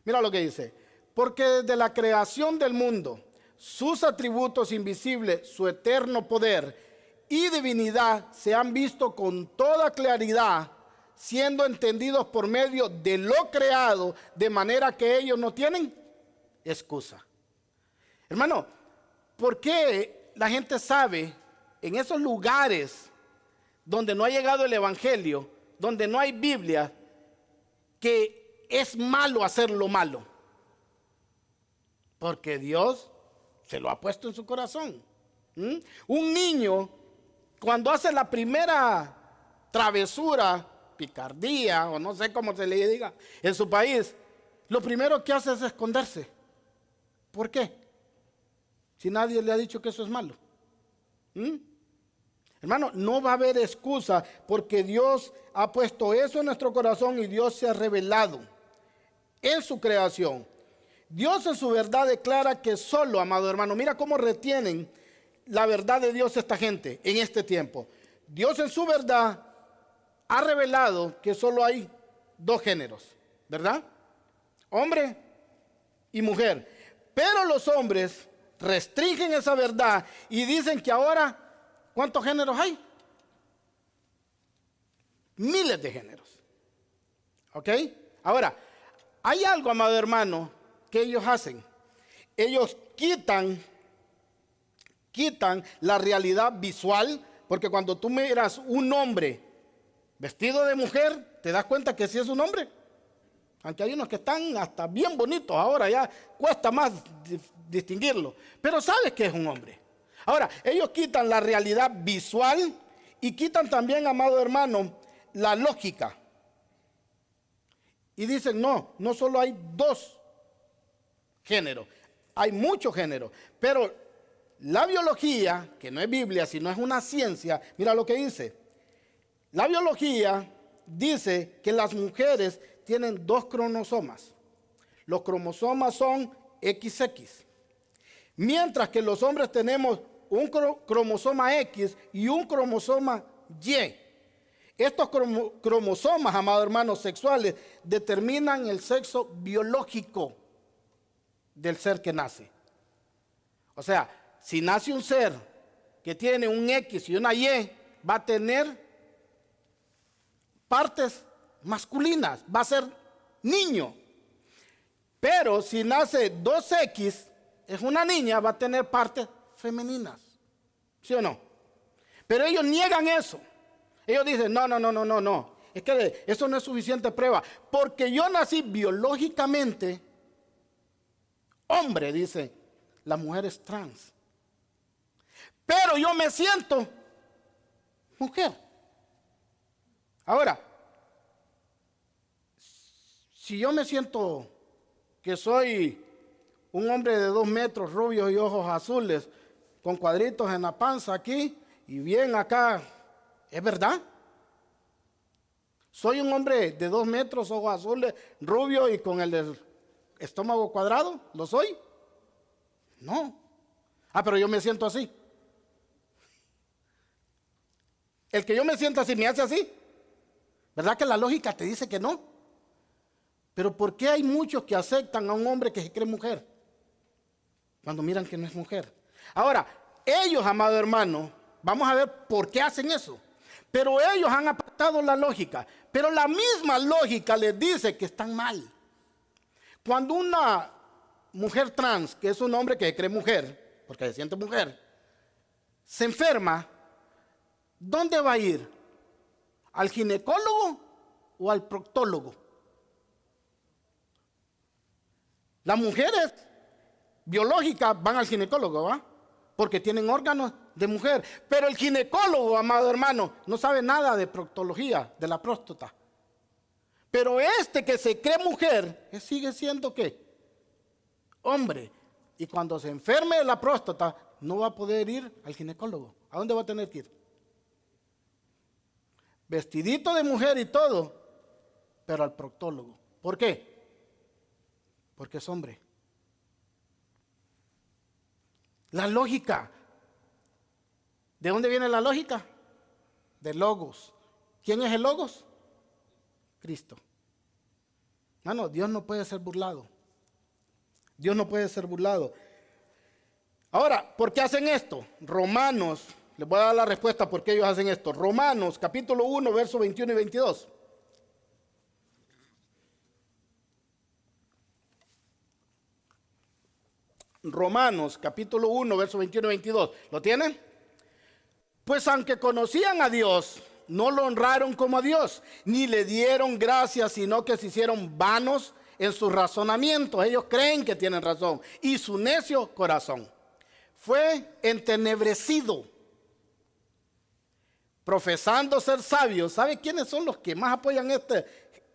Mira lo que dice. Porque desde la creación del mundo, sus atributos invisibles, su eterno poder y divinidad se han visto con toda claridad, siendo entendidos por medio de lo creado, de manera que ellos no tienen excusa. Hermano, ¿por qué la gente sabe en esos lugares donde no ha llegado el evangelio, donde no hay Biblia, que es malo hacer lo malo? Porque Dios se lo ha puesto en su corazón. Un niño, cuando hace la primera travesura, picardía, o no sé cómo se le diga, en su país, lo primero que hace es esconderse. ¿Por qué? Si nadie le ha dicho que eso es malo. Hermano, no va a haber excusa porque Dios ha puesto eso en nuestro corazón y Dios se ha revelado en su creación. Dios en su verdad declara que solo, amado hermano, mira cómo retienen la verdad de Dios esta gente en este tiempo. Dios en su verdad ha revelado que solo hay dos géneros, ¿verdad? Hombre y mujer. Pero los hombres restringen esa verdad y dicen que ahora, ¿cuántos géneros hay? Miles de géneros. ¿Ok? Ahora, hay algo, amado hermano, que ellos hacen. Ellos quitan la realidad visual, porque cuando tú miras un hombre vestido de mujer, te das cuenta que sí es un hombre. Aunque hay unos que están hasta bien bonitos ahora, ya cuesta más distinguirlo. Pero sabes que es un hombre. Ahora, ellos quitan la realidad visual y quitan también, amado hermano, la lógica. Y dicen, no solo hay dos géneros, hay muchos géneros. Pero la biología, que no es Biblia, sino es una ciencia, mira lo que dice. La biología dice que las mujeres tienen dos cromosomas. Los cromosomas son XX. Mientras que los hombres tenemos un cromosoma X y un cromosoma Y. Estos cromosomas, amados hermanos, sexuales, determinan el sexo biológico del ser que nace. O sea, si nace un ser que tiene un X y una Y, va a tener partes masculinas, va a ser niño. Pero si nace 2X, es una niña, va a tener partes femeninas. ¿Sí o no? Pero ellos niegan eso. Ellos dicen, no. Es que eso no es suficiente prueba. Porque yo nací biológicamente hombre, dice, la mujer es trans. Pero yo me siento mujer. Ahora, si yo me siento que soy un hombre de 2 metros, rubio y ojos azules, con cuadritos en la panza aquí y bien acá, ¿es verdad? ¿Soy un hombre de 2 metros, ojos azules, rubio y con el estómago cuadrado? ¿Lo soy? No. Pero yo me siento así. El que yo me sienta así me hace así. ¿Verdad que la lógica te dice que no? Pero ¿por qué hay muchos que aceptan a un hombre que se cree mujer cuando miran que no es mujer? Ahora, ellos, amado hermano, vamos a ver por qué hacen eso. Pero ellos han apartado la lógica. Pero la misma lógica les dice que están mal. Cuando una mujer trans, que es un hombre que se cree mujer, porque se siente mujer, se enferma, ¿dónde va a ir? ¿Al ginecólogo o al proctólogo? Las mujeres biológicas van al ginecólogo, ¿va? Porque tienen órganos de mujer. Pero el ginecólogo, amado hermano, no sabe nada de proctología, de la próstata. Pero este que se cree mujer, sigue siendo ¿qué? Hombre. Y cuando se enferme de la próstata, no va a poder ir al ginecólogo. ¿A dónde va a tener que ir? Vestidito de mujer y todo, pero al proctólogo. ¿Por qué? Porque es hombre. La lógica. ¿De dónde viene la lógica? De Logos. ¿Quién es el Logos? Cristo. Mano, Dios no puede ser burlado. Dios no puede ser burlado. Ahora, ¿por qué hacen esto? Romanos, les voy a dar la respuesta por qué ellos hacen esto. Romanos, capítulo 1, versos 21 y 22. Romanos, capítulo 1, versos 21 y 22. ¿Lo tienen? Pues aunque conocían a Dios, no lo honraron como a Dios, ni le dieron gracias, sino que se hicieron vanos en sus razonamientos. Ellos creen que tienen razón. Y su necio corazón fue entenebrecido, profesando ser sabios. ¿Sabe quiénes son los que más apoyan esta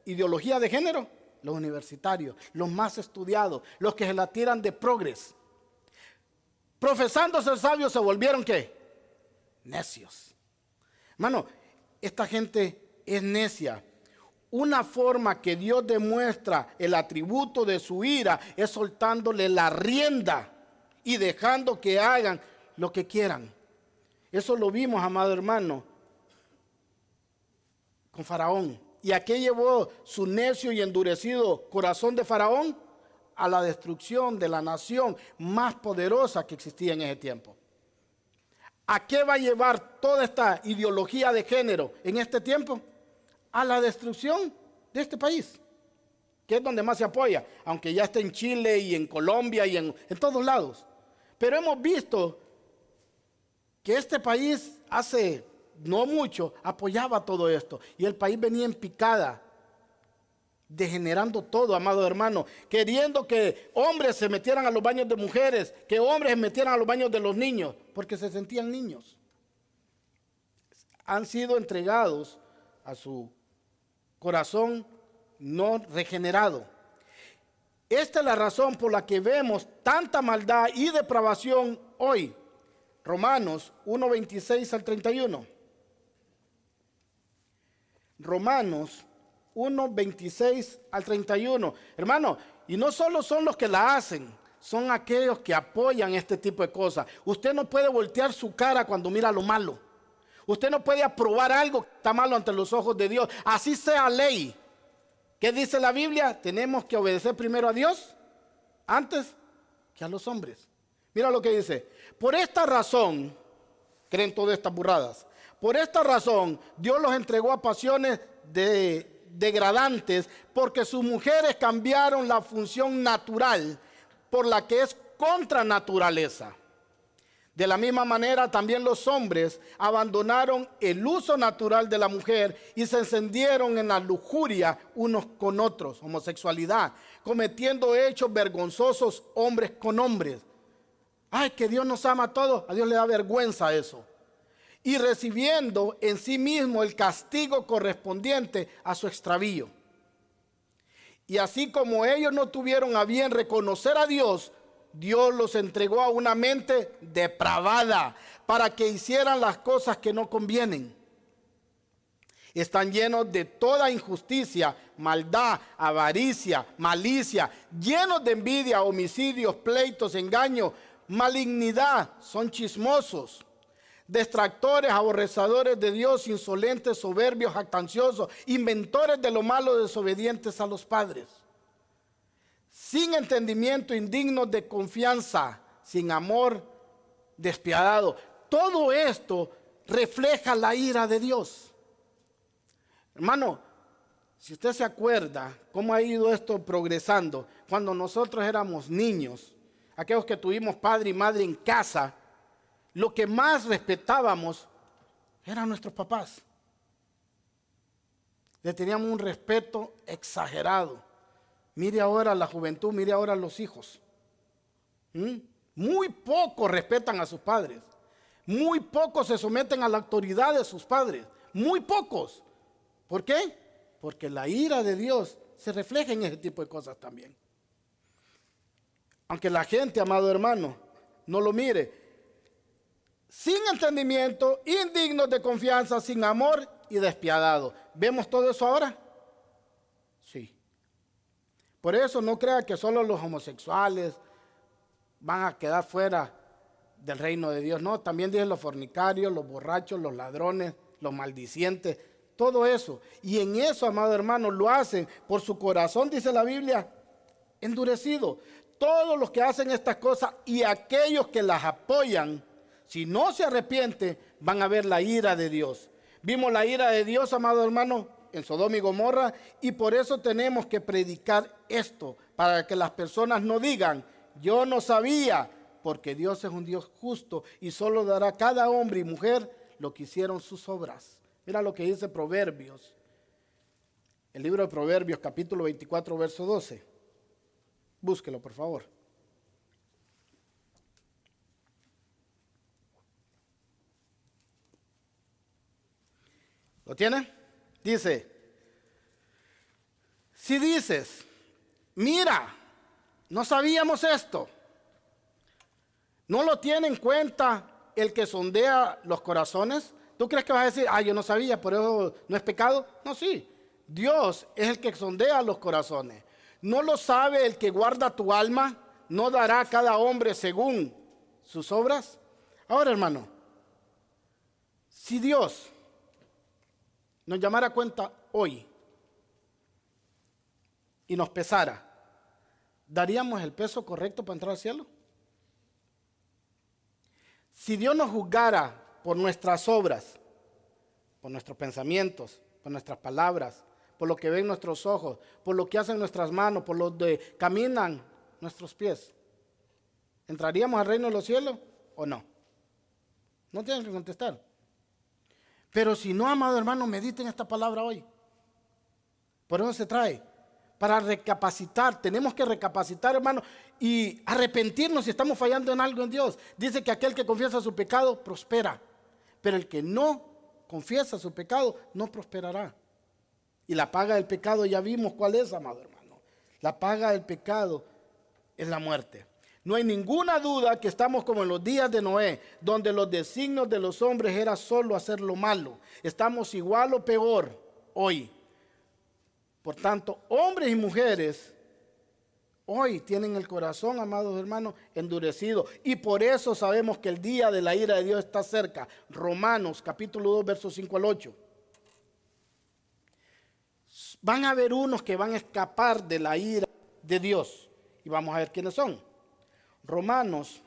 ideología de género? Los universitarios, los más estudiados, los que se la tiran de progres. Profesando ser sabios, se volvieron ¿qué? Necios. Hermano, esta gente es necia. Una forma que Dios demuestra el atributo de su ira es soltándole la rienda y dejando que hagan lo que quieran. Eso lo vimos, amado hermano, con Faraón. ¿Y a qué llevó su necio y endurecido corazón de Faraón? A la destrucción de la nación más poderosa que existía en ese tiempo. ¿A qué va a llevar toda esta ideología de género en este tiempo? A la destrucción de este país, que es donde más se apoya, aunque ya está en Chile y en Colombia y en todos lados. Pero hemos visto que este país hace no mucho apoyaba todo esto y el país venía en picada, degenerando todo, amado hermano, queriendo que hombres se metieran a los baños de mujeres, que hombres se metieran a los baños de los niños, porque se sentían niños. Han sido entregados a su corazón no regenerado. Esta es la razón por la que vemos tanta maldad y depravación hoy. Romanos 1:26 al 31. Romanos 1:26 al 31. Hermano, y no solo son los que la hacen, son aquellos que apoyan este tipo de cosas. Usted no puede voltear su cara cuando mira lo malo. Usted no puede aprobar algo que está malo ante los ojos de Dios. Así sea ley. ¿Qué dice la Biblia? Tenemos que obedecer primero a Dios antes que a los hombres. Mira lo que dice. Por esta razón, creen todas estas burradas. Por esta razón, Dios los entregó a pasiones degradantes porque sus mujeres cambiaron la función natural por la que es contra naturaleza. De la misma manera, también los hombres abandonaron el uso natural de la mujer y se encendieron en la lujuria unos con otros, homosexualidad, cometiendo hechos vergonzosos hombres con hombres. Ay, que Dios nos ama a todos, a Dios le da vergüenza eso. Y recibiendo en sí mismo el castigo correspondiente a su extravío. Y así como ellos no tuvieron a bien reconocer a Dios, Dios los entregó a una mente depravada para que hicieran las cosas que no convienen. Están llenos de toda injusticia, maldad, avaricia, malicia, llenos de envidia, homicidios, pleitos, engaños, malignidad, son chismosos, distractores, aborrecedores de Dios, insolentes, soberbios, jactanciosos, inventores de lo malo, desobedientes a los padres, sin entendimiento, indignos de confianza, sin amor despiadado. Todo esto refleja la ira de Dios. Hermano, si usted se acuerda cómo ha ido esto progresando, cuando nosotros éramos niños, aquellos que tuvimos padre y madre en casa, lo que más respetábamos eran nuestros papás. Le teníamos un respeto exagerado. Mire ahora la juventud, mire ahora los hijos. Muy pocos respetan a sus padres. Muy pocos se someten a la autoridad de sus padres. Muy pocos. ¿Por qué? Porque la ira de Dios se refleja en ese tipo de cosas también. Aunque la gente, amado hermano, no lo mire, sin entendimiento, indignos de confianza, sin amor y despiadados. ¿Vemos todo eso ahora? Sí. Por eso no crea que solo los homosexuales van a quedar fuera del reino de Dios. No, también dicen los fornicarios, los borrachos, los ladrones, los maldicientes, todo eso. Y en eso, amado hermano, lo hacen por su corazón, dice la Biblia, endurecido. Todos los que hacen estas cosas y aquellos que las apoyan, si no se arrepienten, van a ver la ira de Dios. Vimos la ira de Dios, amado hermano, en Sodoma y Gomorra, y por eso tenemos que predicar esto, para que las personas no digan, yo no sabía, porque Dios es un Dios justo y solo dará a cada hombre y mujer lo que hicieron sus obras. Mira lo que dice Proverbios, el libro de Proverbios, capítulo 24, verso 12. Búsquelo, por favor. ¿Lo tiene? Dice, si dices, mira, no sabíamos esto, ¿no lo tiene en cuenta el que sondea los corazones? ¿Tú crees que vas a decir, yo no sabía, por eso no es pecado? No, sí, Dios es el que sondea los corazones. ¿No lo sabe el que guarda tu alma? ¿No dará a cada hombre según sus obras? Ahora, hermano, si Dios nos llamara a cuenta hoy y nos pesara, ¿daríamos el peso correcto para entrar al cielo? Si Dios nos juzgara por nuestras obras, por nuestros pensamientos, por nuestras palabras, por lo que ven nuestros ojos, por lo que hacen nuestras manos, por lo que caminan nuestros pies, ¿entraríamos al reino de los cielos o no? No tienen que contestar. Pero si no, amado hermano, mediten esta palabra hoy. Por eso se trae, para recapacitar. Tenemos que recapacitar, hermano, y arrepentirnos si estamos fallando en algo en Dios. Dice que aquel que confiesa su pecado prospera, pero el que no confiesa su pecado no prosperará. Y la paga del pecado ya vimos cuál es, amado hermano. La paga del pecado es la muerte. No hay ninguna duda que estamos como en los días de Noé, donde los designios de los hombres era solo hacer lo malo. Estamos igual o peor hoy. Por tanto, hombres y mujeres hoy tienen el corazón, amados hermanos, endurecido. Y por eso sabemos que el día de la ira de Dios está cerca. Romanos capítulo 2, versos 5 al 8. Van a haber unos que van a escapar de la ira de Dios. Y vamos a ver quiénes son. Romanos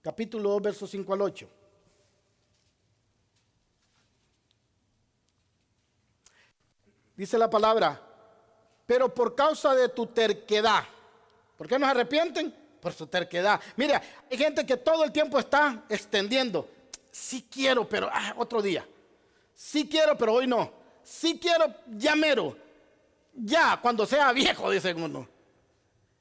capítulo 2, versos 5 al 8. Dice la palabra, pero por causa de tu terquedad. ¿Por qué no se arrepienten? Por su terquedad. Mira, hay gente que todo el tiempo está extendiendo. Sí quiero, pero otro día. Sí quiero, pero hoy no. Sí quiero, ya mero. Ya, cuando sea viejo, dice uno.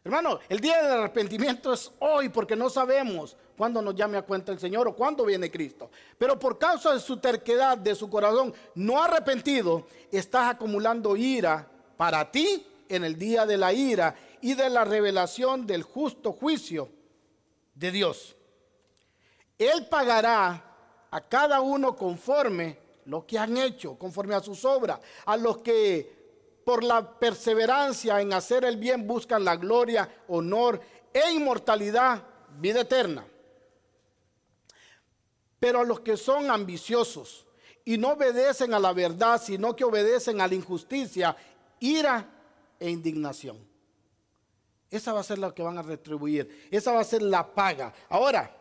Hermano, el día del arrepentimiento es hoy, porque no sabemos cuándo nos llame a cuenta el Señor o cuándo viene Cristo. Pero por causa de su terquedad, de su corazón no arrepentido, estás acumulando ira para ti en el día de la ira y de la revelación del justo juicio de Dios. Él pagará a cada uno conforme lo que han hecho, conforme a sus obras, a los que por la perseverancia en hacer el bien buscan la gloria, honor e inmortalidad, vida eterna. Pero a los que son ambiciosos y no obedecen a la verdad, sino que obedecen a la injusticia, ira e indignación. Esa va a ser la que van a retribuir. Esa va a ser la paga. Ahora,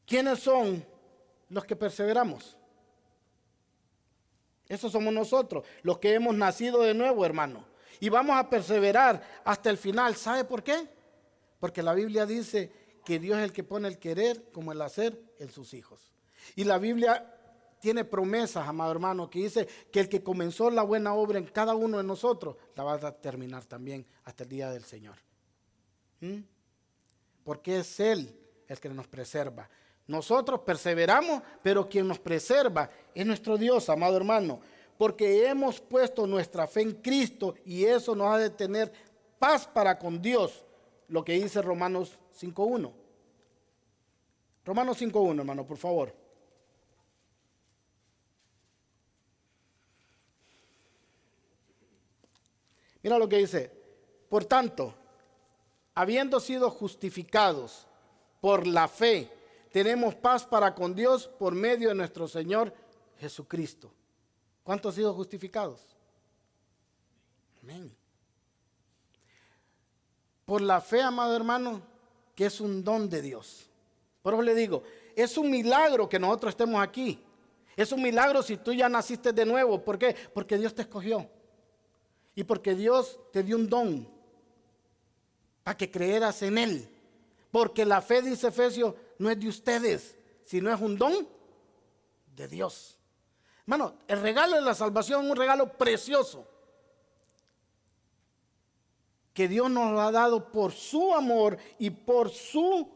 ¿quiénes son los que perseveramos? Esos somos nosotros, los que hemos nacido de nuevo, hermano. Y vamos a perseverar hasta el final. ¿Sabe por qué? Porque la Biblia dice que Dios es el que pone el querer como el hacer en sus hijos. Y la Biblia tiene promesas, amado hermano, que dice que el que comenzó la buena obra en cada uno de nosotros, la va a terminar también hasta el día del Señor. Porque es Él el que nos preserva. Nosotros perseveramos, pero quien nos preserva es nuestro Dios, amado hermano. Porque hemos puesto nuestra fe en Cristo y eso nos ha de tener paz para con Dios. Lo que dice Romanos 5.1. Romanos 5.1, hermano, por favor. Mira lo que dice. Por tanto, habiendo sido justificados por la fe, tenemos paz para con Dios por medio de nuestro Señor Jesucristo. ¿Cuántos han sido justificados? Amén. Por la fe, amado hermano, que es un don de Dios. Por eso le digo, es un milagro que nosotros estemos aquí. Es un milagro si tú ya naciste de nuevo. ¿Por qué? Porque Dios te escogió. Y porque Dios te dio un don para que creeras en Él. Porque la fe, dice Efesios, no es de ustedes, sino es un don de Dios. Hermano, el regalo de la salvación es un regalo precioso que Dios nos lo ha dado por su amor y por su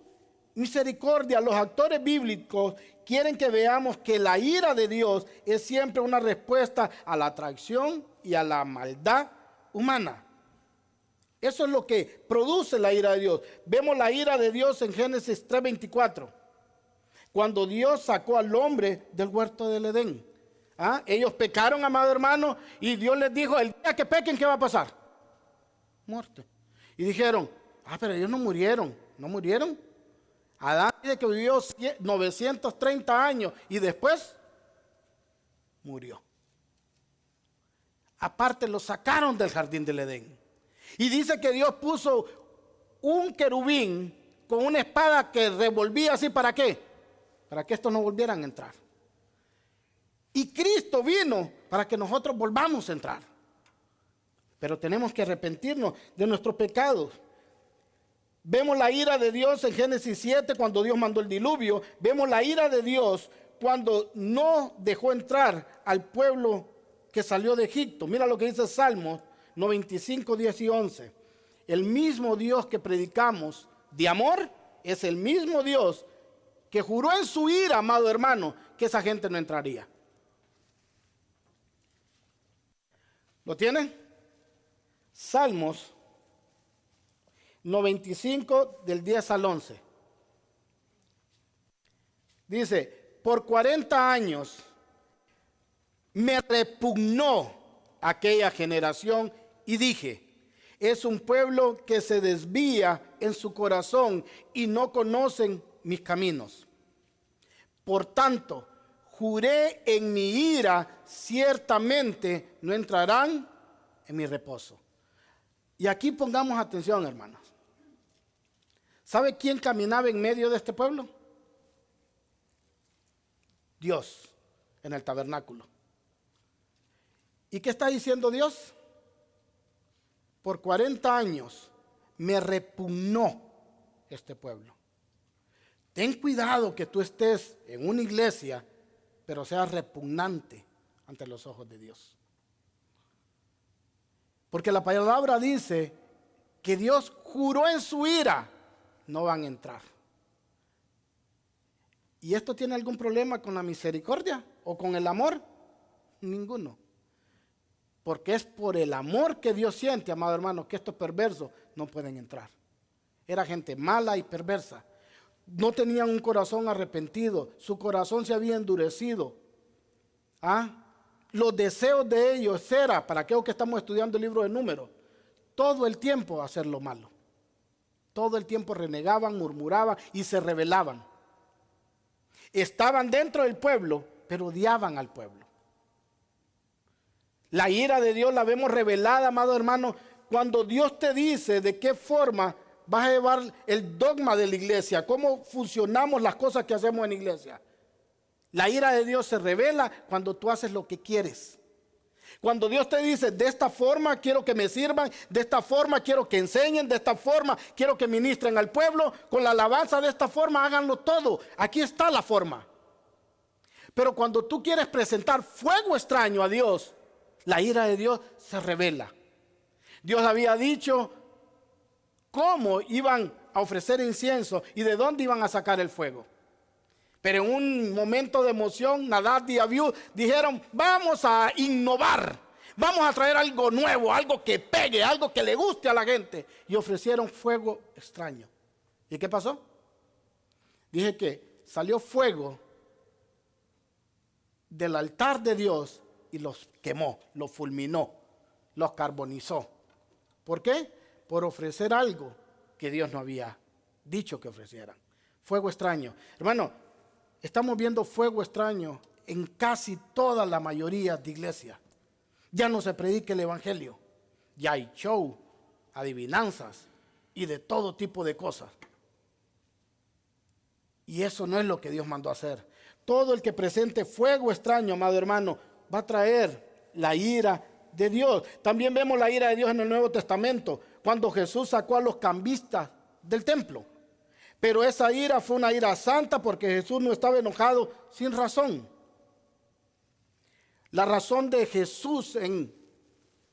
misericordia. Los autores bíblicos quieren que veamos que la ira de Dios es siempre una respuesta a la atracción y a la maldad humana. Eso es lo que produce la ira de Dios. Vemos la ira de Dios en Génesis 3:24, cuando Dios sacó al hombre del huerto del Edén. Ellos pecaron, amado hermano, y Dios les dijo, el día que pequen, ¿qué va a pasar? Muerte. Y dijeron, pero ellos no murieron. ¿No murieron? Adán dice que vivió 930 años y después murió. Aparte lo sacaron del jardín del Edén. Y dice que Dios puso un querubín con una espada que revolvía así. ¿Para qué? Para que estos no volvieran a entrar. Y Cristo vino para que nosotros volvamos a entrar. Pero tenemos que arrepentirnos de nuestros pecados. Vemos la ira de Dios en Génesis 7 cuando Dios mandó el diluvio. Vemos la ira de Dios cuando no dejó entrar al pueblo que salió de Egipto. Mira lo que dice Salmos 95, 10 y 11. El mismo Dios que predicamos de amor es el mismo Dios que juró en su ira, amado hermano, que esa gente no entraría. ¿Lo tienen? Salmos 95 del 10 al 11. Dice, por 40 años me repugnó aquella generación y dije, es un pueblo que se desvía en su corazón y no conocen mis caminos. Por tanto, juré en mi ira, ciertamente no entrarán en mi reposo. Y aquí pongamos atención, hermanos. ¿Sabe quién caminaba en medio de este pueblo? Dios, en el tabernáculo. ¿Y qué está diciendo Dios? Por 40 años me repugnó este pueblo. Ten cuidado que tú estés en una iglesia, pero seas repugnante ante los ojos de Dios. Porque la palabra dice que Dios juró en su ira, no van a entrar. ¿Y esto tiene algún problema con la misericordia o con el amor? Ninguno. Porque es por el amor que Dios siente, amado hermano, que estos perversos no pueden entrar. Era gente mala y perversa. No tenían un corazón arrepentido. Su corazón se había endurecido. Los deseos de ellos era, para aquellos que estamos estudiando el libro de Números, todo el tiempo hacer lo malo. Todo el tiempo renegaban, murmuraban y se rebelaban. Estaban dentro del pueblo, pero odiaban al pueblo. La ira de Dios la vemos revelada, amado hermano, cuando Dios te dice de qué forma vas a llevar el dogma de la iglesia, cómo funcionamos las cosas que hacemos en la iglesia. La ira de Dios se revela cuando tú haces lo que quieres. Cuando Dios te dice, de esta forma quiero que me sirvan, de esta forma quiero que enseñen, de esta forma quiero que ministren al pueblo, con la alabanza de esta forma háganlo todo. Aquí está la forma. Pero cuando tú quieres presentar fuego extraño a Dios, la ira de Dios se revela. Dios había dicho cómo iban a ofrecer incienso y de dónde iban a sacar el fuego. Pero en un momento de emoción, Nadab y Abiú dijeron, vamos a innovar, vamos a traer algo nuevo, algo que pegue, algo que le guste a la gente. Y ofrecieron fuego extraño. ¿Y qué pasó? Dije que salió fuego del altar de Dios y los quemó, los fulminó, los carbonizó. ¿Por qué? Por ofrecer algo que Dios no había dicho que ofrecieran. Fuego extraño. Hermano, estamos viendo fuego extraño en casi toda la mayoría de iglesias. Ya no se predica el evangelio. Ya hay show, adivinanzas y de todo tipo de cosas. Y eso no es lo que Dios mandó a hacer. Todo el que presente fuego extraño, amado hermano, va a traer la ira de Dios. También vemos la ira de Dios en el Nuevo Testamento, cuando Jesús sacó a los cambistas del templo. Pero esa ira fue una ira santa porque Jesús no estaba enojado sin razón. La razón de Jesús en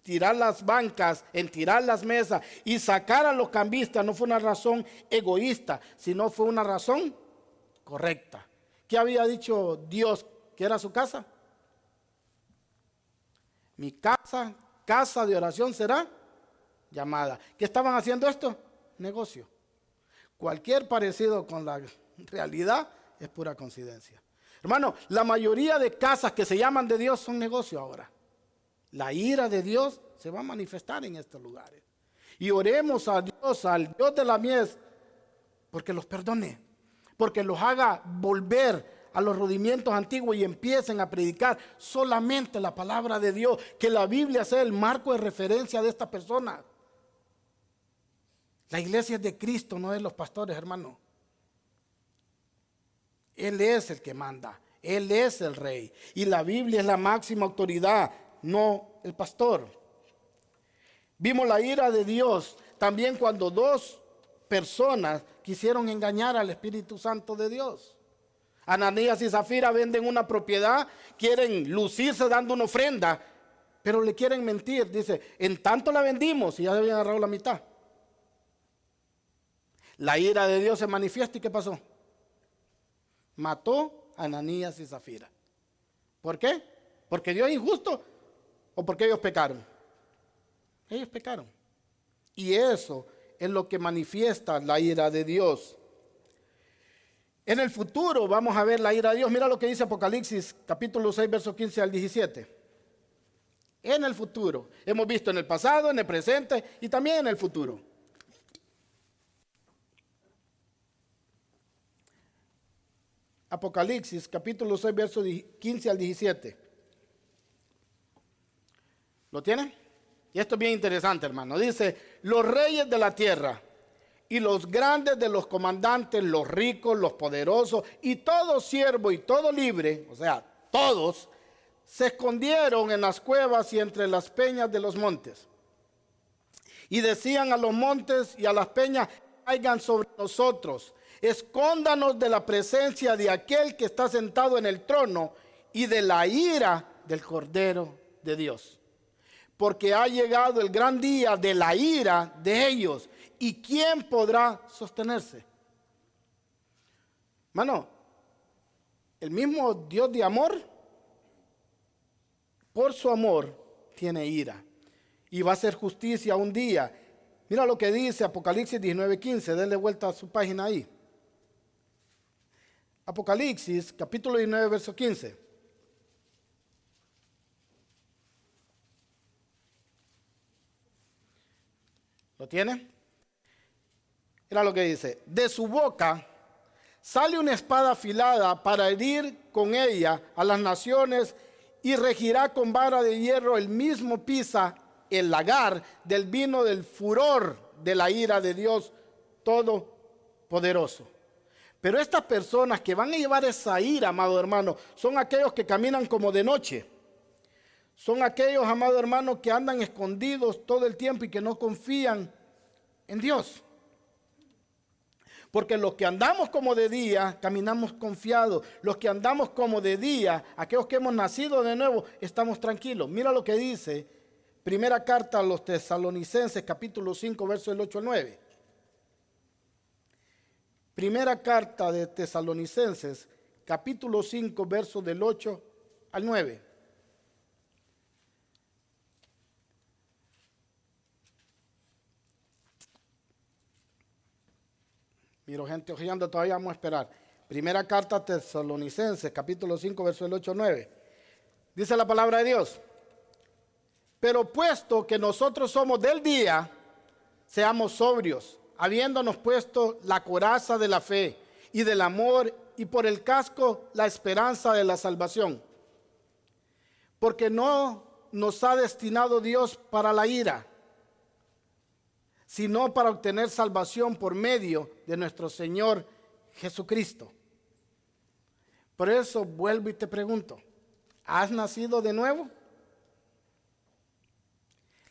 tirar las bancas, en tirar las mesas y sacar a los cambistas no fue una razón egoísta, sino fue una razón correcta. ¿Qué había dicho Dios que era su casa? Mi casa, casa de oración será llamada. ¿Qué estaban haciendo esto? Negocio. Cualquier parecido con la realidad es pura coincidencia. Hermano, la mayoría de casas que se llaman de Dios son negocios ahora. La ira de Dios se va a manifestar en estos lugares. Y oremos a Dios, al Dios de la mies, porque los perdone, porque los haga volver a los rudimientos antiguos y empiecen a predicar solamente la palabra de Dios, que la Biblia sea el marco de referencia de esta persona. La iglesia es de Cristo, no de los pastores, hermano. Él es el que manda, Él es el rey. Y la Biblia es la máxima autoridad, no el pastor. Vimos la ira de Dios también cuando dos personas quisieron engañar al Espíritu Santo de Dios. Ananías y Zafira venden una propiedad, quieren lucirse dando una ofrenda, pero le quieren mentir. Dice, en tanto la vendimos y ya habían agarrado la mitad. La ira de Dios se manifiesta y ¿qué pasó? Mató a Ananías y Zafira. ¿Por qué? ¿Porque Dios es injusto o porque ellos pecaron? Ellos pecaron. Y eso es lo que manifiesta la ira de Dios. En el futuro vamos a ver la ira de Dios. Mira lo que dice Apocalipsis capítulo 6, verso 15 al 17. En el futuro. Hemos visto en el pasado, en el presente y también en el futuro. Apocalipsis capítulo 6, verso 15 al 17. ¿Lo tienen? Y esto es bien interesante, hermano. Dice, los reyes de la tierra y los grandes de los comandantes, los ricos, los poderosos y todo siervo y todo libre, o sea, todos, se escondieron en las cuevas y entre las peñas de los montes. Y decían a los montes y a las peñas, caigan sobre nosotros, escóndanos de la presencia de aquel que está sentado en el trono y de la ira del Cordero de Dios. Porque ha llegado el gran día de la ira de ellos. ¿Y quién podrá sostenerse? Mano, el mismo Dios de amor, por su amor, tiene ira. Y va a hacer justicia un día. Mira lo que dice Apocalipsis 19:15. Denle vuelta a su página ahí. Apocalipsis, capítulo 19, verso 15. ¿Lo tiene? Mira lo que dice. De su boca sale una espada afilada para herir con ella a las naciones y regirá con vara de hierro, el mismo pisa el lagar del vino del furor de la ira de Dios Todopoderoso. Pero estas personas que van a llevar esa ira, amado hermano, son aquellos que caminan como de noche. Son aquellos, amado hermano, que andan escondidos todo el tiempo y que no confían en Dios. Porque los que andamos como de día, caminamos confiados. Los que andamos como de día, aquellos que hemos nacido de nuevo, estamos tranquilos. Mira lo que dice primera carta a los Tesalonicenses, capítulo 5, versos del 8 al 9. Primera carta de Tesalonicenses, capítulo 5, versos del 8 al 9. Miro gente ojeando, todavía vamos a esperar. Primera carta a Tesalonicenses, capítulo 5, verso del 8 al 9. Dice la palabra de Dios: pero puesto que nosotros somos del día, seamos sobrios, habiéndonos puesto la coraza de la fe y del amor, y por el casco la esperanza de la salvación. Porque no nos ha destinado Dios para la ira, sino para obtener salvación por medio de nuestro Señor Jesucristo. Por eso vuelvo y te pregunto, ¿has nacido de nuevo?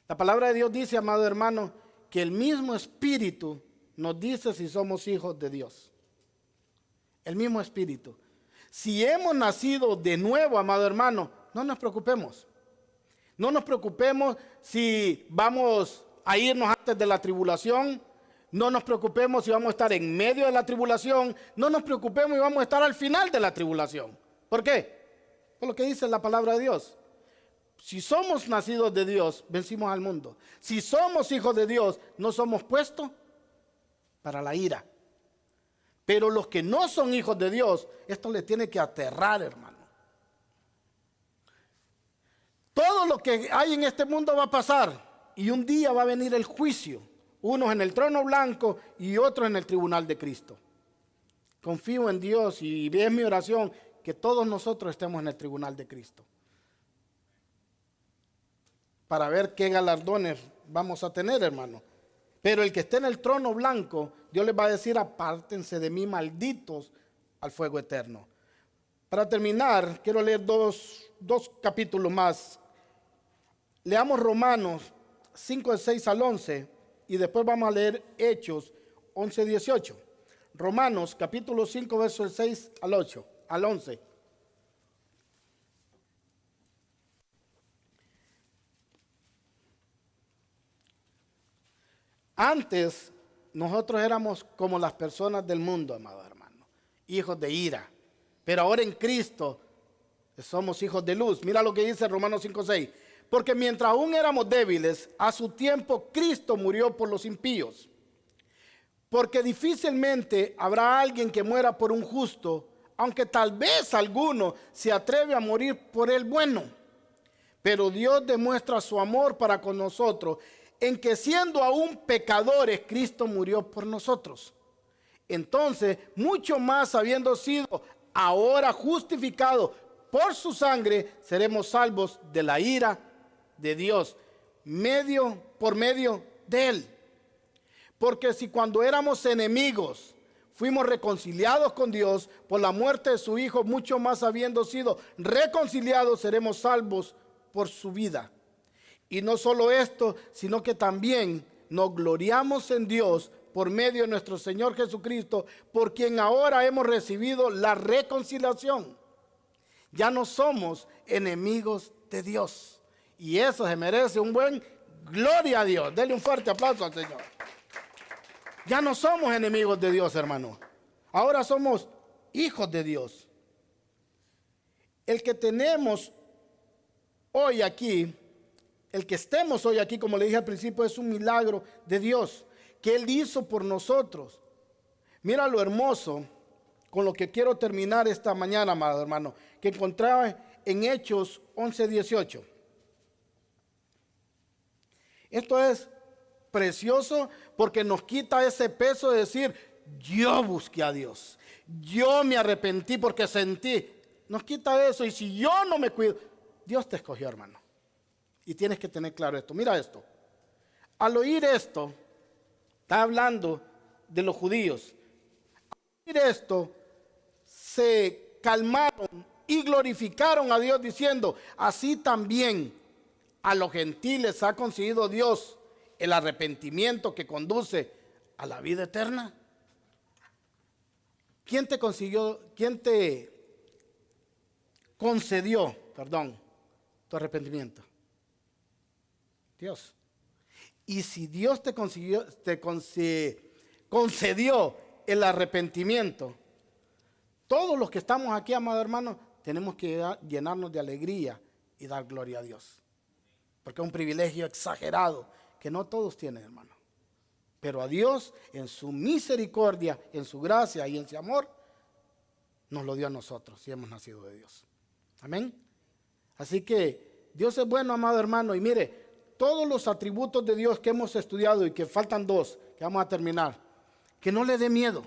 La palabra de Dios dice, amado hermano, que el mismo Espíritu nos dice si somos hijos de Dios. El mismo Espíritu. Si hemos nacido de nuevo, amado hermano, no nos preocupemos. No nos preocupemos si vamos a irnos antes de la tribulación. No nos preocupemos si vamos a estar en medio de la tribulación. No nos preocupemos si vamos a estar al final de la tribulación. ¿Por qué? Por lo que dice la palabra de Dios. Si somos nacidos de Dios, vencimos al mundo. Si somos hijos de Dios, no somos puestos para la ira. Pero los que no son hijos de Dios, esto les tiene que aterrar, hermano. Todo lo que hay en este mundo va a pasar y un día va a venir el juicio. Unos en el trono blanco y otros en el tribunal de Cristo. Confío en Dios y es mi oración que todos nosotros estemos en el tribunal de Cristo. Para ver qué galardones vamos a tener, hermano. Pero el que esté en el trono blanco, Dios les va a decir: apártense de mí, malditos, al fuego eterno. Para terminar, quiero leer dos capítulos más. Leamos Romanos 5, del 6 al 11, y después vamos a leer Hechos 11, 18. Romanos capítulo 5, versos 6 al 11. Antes nosotros éramos como las personas del mundo, amado hermano, hijos de ira. Pero ahora en Cristo somos hijos de luz. Mira lo que dice Romanos 5:6. Porque mientras aún éramos débiles, a su tiempo Cristo murió por los impíos. Porque difícilmente habrá alguien que muera por un justo, aunque tal vez alguno se atreve a morir por el bueno. Pero Dios demuestra su amor para con nosotros, en que siendo aún pecadores, Cristo murió por nosotros. Entonces, mucho más habiendo sido ahora justificados por su sangre, seremos salvos de la ira de Dios, por medio de él. Porque si cuando éramos enemigos, fuimos reconciliados con Dios por la muerte de su Hijo, mucho más habiendo sido reconciliados, seremos salvos por su vida. Y no solo esto, sino que también nos gloriamos en Dios por medio de nuestro Señor Jesucristo, por quien ahora hemos recibido la reconciliación. Ya no somos enemigos de Dios. Y eso se merece un buen gloria a Dios. Denle un fuerte aplauso al Señor. Ya no somos enemigos de Dios, hermano. Ahora somos hijos de Dios. El que tenemos hoy aquí, el que estemos hoy aquí, como le dije al principio, es un milagro de Dios que Él hizo por nosotros. Mira lo hermoso con lo que quiero terminar esta mañana, amado hermano, que encontraba en Hechos 11, 18. Esto es precioso porque nos quita ese peso de decir: yo busqué a Dios, yo me arrepentí porque sentí. Nos quita eso, y si yo no me cuido, Dios te escogió, hermano. Y tienes que tener claro esto. Mira esto. Al oír esto, está hablando de los judíos. Al oír esto, se calmaron y glorificaron a Dios diciendo, así también a los gentiles ha concedido Dios el arrepentimiento que conduce a la vida eterna. ¿Quién te concedió, tu arrepentimiento? Dios. Y si Dios te concedió el arrepentimiento, todos los que estamos aquí, amados hermanos, tenemos que llenarnos de alegría y dar gloria a Dios. Porque es un privilegio exagerado que no todos tienen, hermano. Pero a Dios, en su misericordia, en su gracia y en su amor, nos lo dio a nosotros si hemos nacido de Dios. Amén. Así que Dios es bueno, amado hermano. Y mire, todos los atributos de Dios que hemos estudiado y que faltan 2, que vamos a terminar, que no le dé miedo.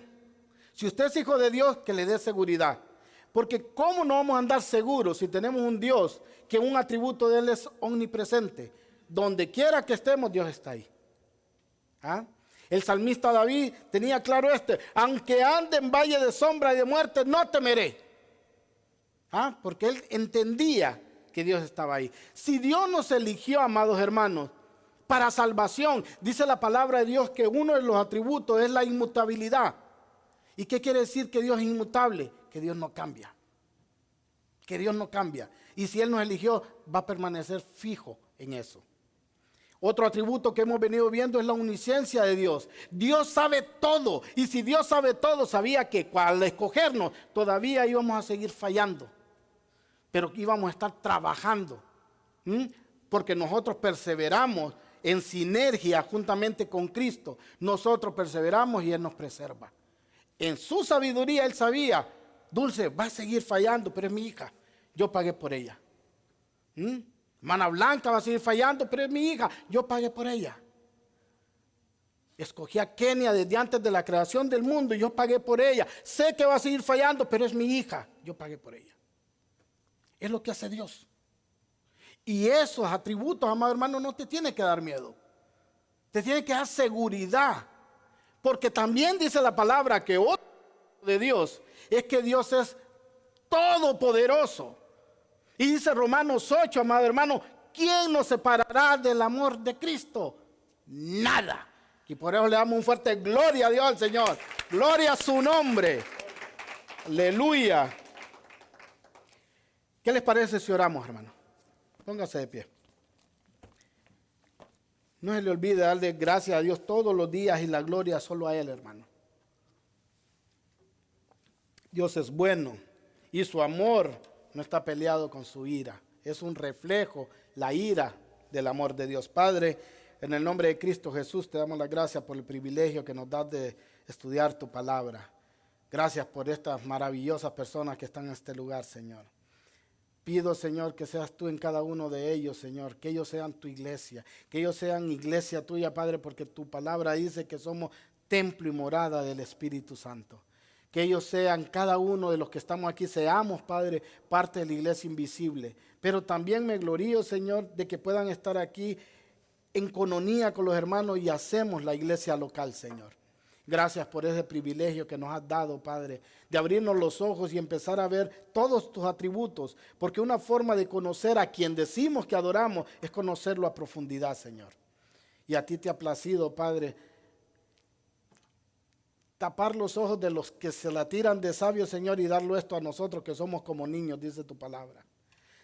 Si usted es hijo de Dios, que le dé seguridad. Porque ¿cómo no vamos a andar seguros si tenemos un Dios que un atributo de Él es omnipresente? Donde quiera que estemos, Dios está ahí. ¿Ah? El salmista David tenía claro aunque ande en valle de sombra y de muerte, no temeré. ¿Ah? Porque él entendía que Dios estaba ahí. Si Dios nos eligió, amados hermanos, para salvación, dice la palabra de Dios que uno de los atributos es la inmutabilidad. ¿Y qué quiere decir que Dios es inmutable? Que Dios no cambia. Que Dios no cambia. Y si Él nos eligió, va a permanecer fijo en eso. Otro atributo que hemos venido viendo es la omnisciencia de Dios. Dios sabe todo. Y si Dios sabe todo, sabía que al escogernos todavía íbamos a seguir fallando. Pero íbamos a estar trabajando. Porque nosotros perseveramos en sinergia juntamente con Cristo. Nosotros perseveramos y Él nos preserva. En su sabiduría Él sabía, Dulce va a seguir fallando, pero es mi hija. Yo pagué por ella. Hermana Blanca va a seguir fallando, pero es mi hija. Yo pagué por ella. Escogí a Kenia desde antes de la creación del mundo y yo pagué por ella. Sé que va a seguir fallando, pero es mi hija. Yo pagué por ella. Es lo que hace Dios. Y esos atributos, amado hermano, no te tiene que dar miedo. Te tiene que dar seguridad. Porque también dice la palabra que otro de Dios es que Dios es todopoderoso. Y dice Romanos 8, amado hermano, ¿quién nos separará del amor de Cristo? Nada. Y por eso le damos un fuerte gloria a Dios al Señor. Gloria a su nombre. Aleluya. ¿Qué les parece si oramos, hermano? Póngase de pie. No se le olvide darle gracias a Dios todos los días y la gloria solo a Él, hermano. Dios es bueno y su amor no está peleado con su ira. Es un reflejo, la ira del amor de Dios. Padre, en el nombre de Cristo Jesús te damos las gracias por el privilegio que nos das de estudiar tu palabra. Gracias por estas maravillosas personas que están en este lugar, Señor. Pido, Señor, que seas tú en cada uno de ellos, Señor, que ellos sean tu iglesia, que ellos sean iglesia tuya, Padre, porque tu palabra dice que somos templo y morada del Espíritu Santo. Que ellos sean, cada uno de los que estamos aquí, seamos, Padre, parte de la iglesia invisible. Pero también me glorío, Señor, de que puedan estar aquí en coinonía con los hermanos y hacemos la iglesia local, Señor. Gracias por ese privilegio que nos has dado, Padre, de abrirnos los ojos y empezar a ver todos tus atributos, porque una forma de conocer a quien decimos que adoramos es conocerlo a profundidad, Señor. Y a ti te ha placido, Padre, tapar los ojos de los que se la tiran de sabios, Señor, y darlo esto a nosotros que somos como niños, dice tu palabra.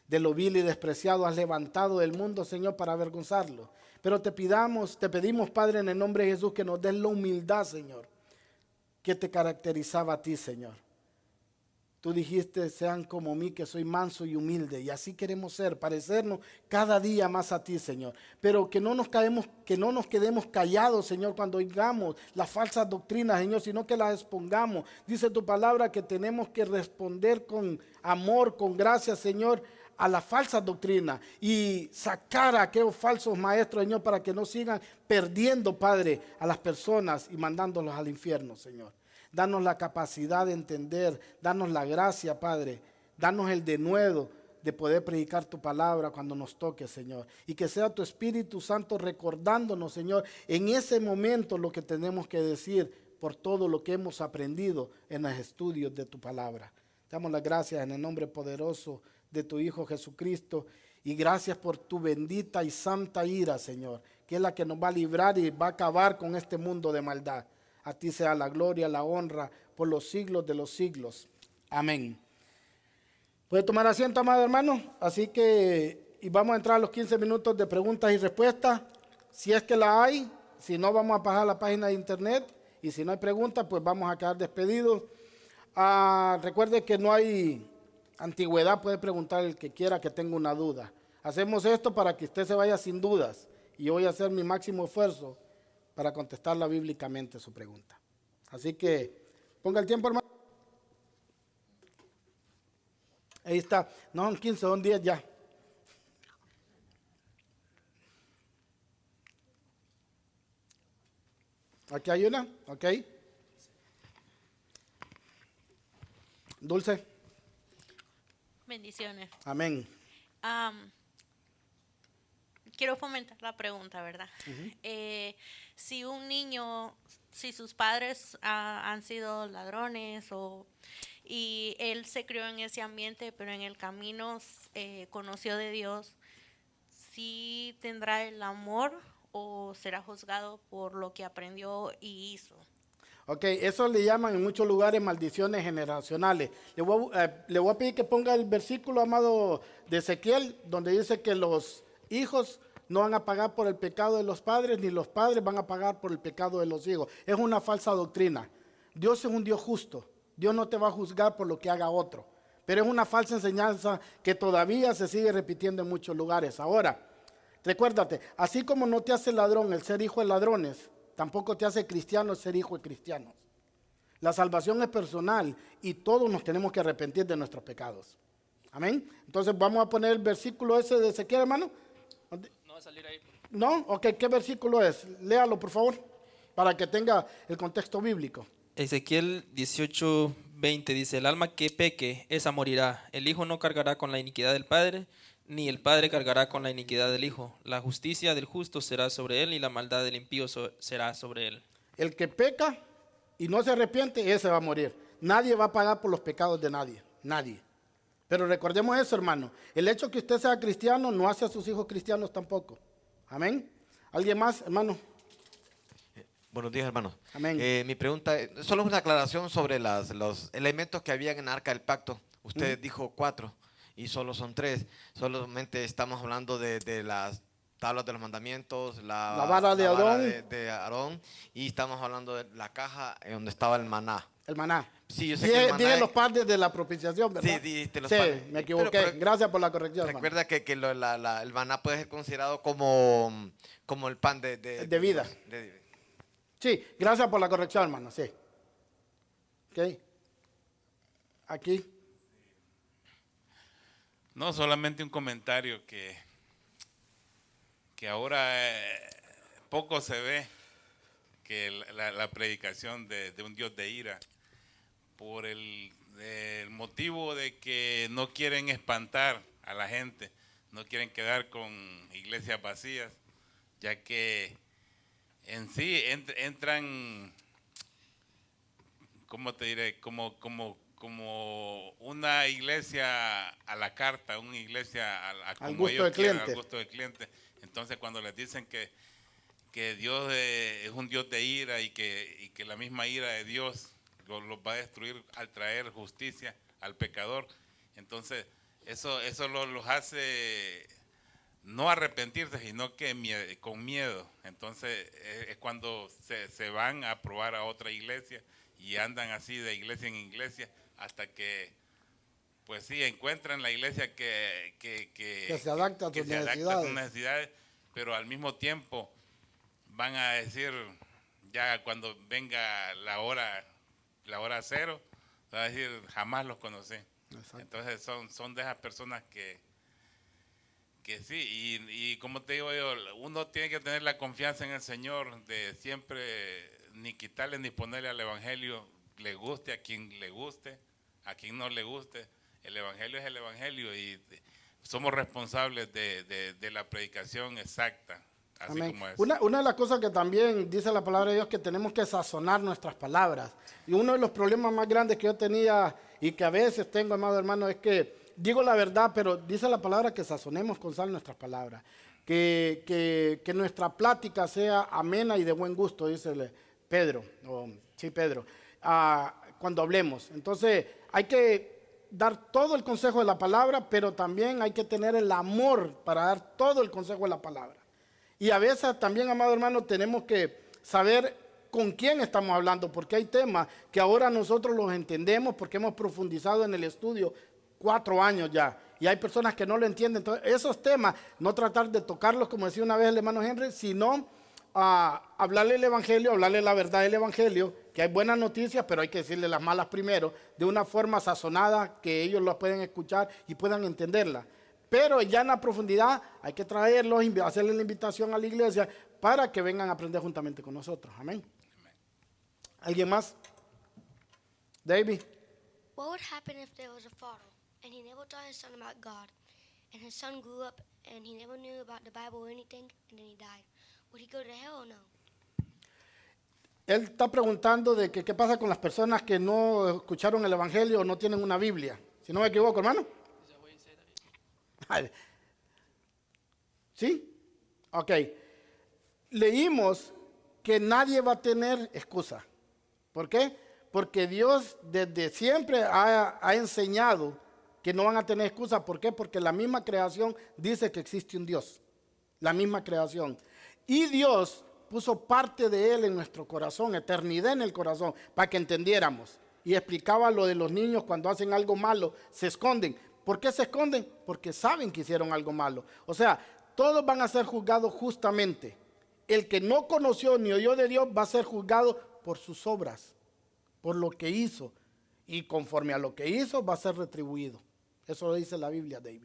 De lo vil y despreciado has levantado del mundo, Señor, para avergonzarlo. Pero te pedimos, Padre, en el nombre de Jesús, que nos des la humildad, Señor, que te caracterizaba a ti, Señor. Tú dijiste, sean como mí, que soy manso y humilde. Y así queremos ser, parecernos cada día más a ti, Señor. Pero que no nos quedemos callados, Señor, cuando oigamos las falsas doctrinas, Señor, sino que las expongamos. Dice tu palabra que tenemos que responder con amor, con gracia, Señor, a la falsa doctrina y sacar a aquellos falsos maestros, Señor, para que no sigan perdiendo, Padre, a las personas y mandándolos al infierno, Señor. Danos la capacidad de entender, danos la gracia, Padre, danos el denuedo de poder predicar tu palabra cuando nos toque, Señor. Y que sea tu Espíritu Santo recordándonos, Señor, en ese momento lo que tenemos que decir por todo lo que hemos aprendido en los estudios de tu palabra. Te damos las gracias en el nombre poderoso de tu Hijo Jesucristo. Y gracias por tu bendita y santa ira, Señor, que es la que nos va a librar y va a acabar con este mundo de maldad. A ti sea la gloria, la honra, por los siglos de los siglos. Amén. Puede tomar asiento, amado hermano. Así que y vamos a entrar a los 15 minutos de preguntas y respuestas. Si es que la hay, si no, vamos a pasar a la página de internet. Y si no hay preguntas, pues vamos a quedar despedidos. Recuerde que no hay antigüedad, puede preguntar el que quiera que tenga una duda. Hacemos esto para que usted se vaya sin dudas. Y yo voy a hacer mi máximo esfuerzo para contestarla bíblicamente su pregunta. Así que ponga el tiempo, hermano. Ahí está. No, son 15, son 10 ya. Aquí hay una, ok. Dulce. Bendiciones. Amén. Quiero fomentar la pregunta, ¿verdad? Si un niño, si sus padres han sido ladrones y él se crió en ese ambiente, pero en el camino conoció de Dios, ¿sí tendrá el amor o será juzgado por lo que aprendió y hizo? Ok, eso le llaman en muchos lugares maldiciones generacionales. Le voy a pedir que ponga el versículo, amado, de Ezequiel, donde dice que los hijos no van a pagar por el pecado de los padres, ni los padres van a pagar por el pecado de los hijos. Es una falsa doctrina. Dios es un Dios justo. Dios no te va a juzgar por lo que haga otro. Pero es una falsa enseñanza que todavía se sigue repitiendo en muchos lugares. Ahora, recuérdate, así como no te hace ladrón el ser hijo de ladrones, tampoco te hace cristiano el ser hijo de cristianos. La salvación es personal y todos nos tenemos que arrepentir de nuestros pecados. Amén. Entonces vamos a poner el versículo ese de Ezequiel, hermano. No va a salir ahí. ¿No? Ok, ¿qué versículo es? Léalo, por favor, para que tenga el contexto bíblico. Ezequiel 18:20 dice: el alma que peque, esa morirá. El hijo no cargará con la iniquidad del padre, ni el padre cargará con la iniquidad del hijo. La justicia del justo será sobre él, y la maldad del impío será sobre él. El que peca y no se arrepiente, ese va a morir. Nadie va a pagar por los pecados de nadie. Nadie. Pero recordemos eso, hermano. El hecho que usted sea cristiano no hace a sus hijos cristianos tampoco. Amén. ¿Alguien más, hermano? Buenos días, hermano. Amén. Mi pregunta, solo es una aclaración sobre los elementos que habían en el Arca del Pacto. Usted dijo 4 y solo son 3. Solamente estamos hablando de las tablas de los mandamientos, la vara de Aarón. de Aarón, y estamos hablando de la caja donde estaba el maná. El maná. Sí, yo sé que el maná Dije es- los padres de la propiciación, ¿verdad? Sí, dijiste los Sí, padres. me equivoqué. Pero Gracias por la corrección, hermano. recuerda que el maná puede ser considerado como el pan de vida. Dios, Sí, gracias por la corrección, hermano. Sí. Ok. Aquí. No, solamente un comentario que ahora poco se ve que la predicación de un Dios de ira por el motivo de que no quieren espantar a la gente, no quieren quedar con iglesias vacías, ya que en sí entran, ¿cómo te diré? Como una iglesia a la carta, una iglesia Al como gusto ellos del quieran, cliente. al gusto del cliente. Entonces cuando les dicen que Dios es un Dios de ira y que la misma ira de Dios los va a destruir al traer justicia al pecador, entonces eso los hace no arrepentirse, sino que con miedo. Entonces es cuando se van a probar a otra iglesia y andan así de iglesia en iglesia hasta que, pues sí, encuentran la iglesia que se adapta a sus necesidades. necesidades, pero al mismo tiempo van a decir, ya cuando venga la hora cero, va a decir, jamás los conocí. Exacto. Entonces son de esas personas que sí, y como te digo yo, uno tiene que tener la confianza en el Señor de siempre ni quitarle ni ponerle al Evangelio, le guste a quien le guste, a quien no le guste. El Evangelio es el Evangelio y somos responsables de la predicación exacta, así Amén. como es. Una de las cosas que también dice la palabra de Dios es que tenemos que sazonar nuestras palabras. Y uno de los problemas más grandes que yo tenía y que a veces tengo, amado hermano, es que digo la verdad, pero dice la palabra que sazonemos con sal nuestras palabras. Que nuestra plática sea amena y de buen gusto, dice Pedro. Sí, Pedro. Cuando hablemos. Entonces hay que dar todo el consejo de la palabra, pero también hay que tener el amor para dar todo el consejo de la palabra. Y a veces también, amado hermano, tenemos que saber con quién estamos hablando, porque hay temas que ahora nosotros los entendemos porque hemos profundizado en el estudio 4 años ya, y hay personas que no lo entienden. Entonces, esos temas, no tratar de tocarlos, como decía una vez el hermano Henry, sino hablarle el evangelio, hablarle la verdad del evangelio, que hay buenas noticias, pero hay que decirle las malas primero, de una forma sazonada, que ellos las pueden escuchar y puedan entenderla. Pero ya en la profundidad hay que traerlos, hacerles la invitación a la iglesia para que vengan a aprender juntamente con nosotros. Amén. ¿Alguien más? David. What would happen if there was a father and he never taught his son about God, and his son grew up and he never knew about the Bible or anything, and then he died? Would he go to hell or no? Él está preguntando de que qué pasa con las personas que no escucharon el evangelio o no tienen una Biblia. Si no me equivoco, hermano. ¿Sí? Ok. Leímos que nadie va a tener excusa. ¿Por qué? Porque Dios desde siempre ha enseñado que no van a tener excusa. ¿Por qué? Porque la misma creación dice que existe un Dios. La misma creación. Y Dios puso parte de Él en nuestro corazón, eternidad en el corazón, para que entendiéramos. Y explicaba lo de los niños cuando hacen algo malo, se esconden. ¿Por qué se esconden? Porque saben que hicieron algo malo. O sea, todos van a ser juzgados justamente. El que no conoció ni oyó de Dios va a ser juzgado por sus obras, por lo que hizo. Y conforme a lo que hizo va a ser retribuido. Eso lo dice la Biblia, David.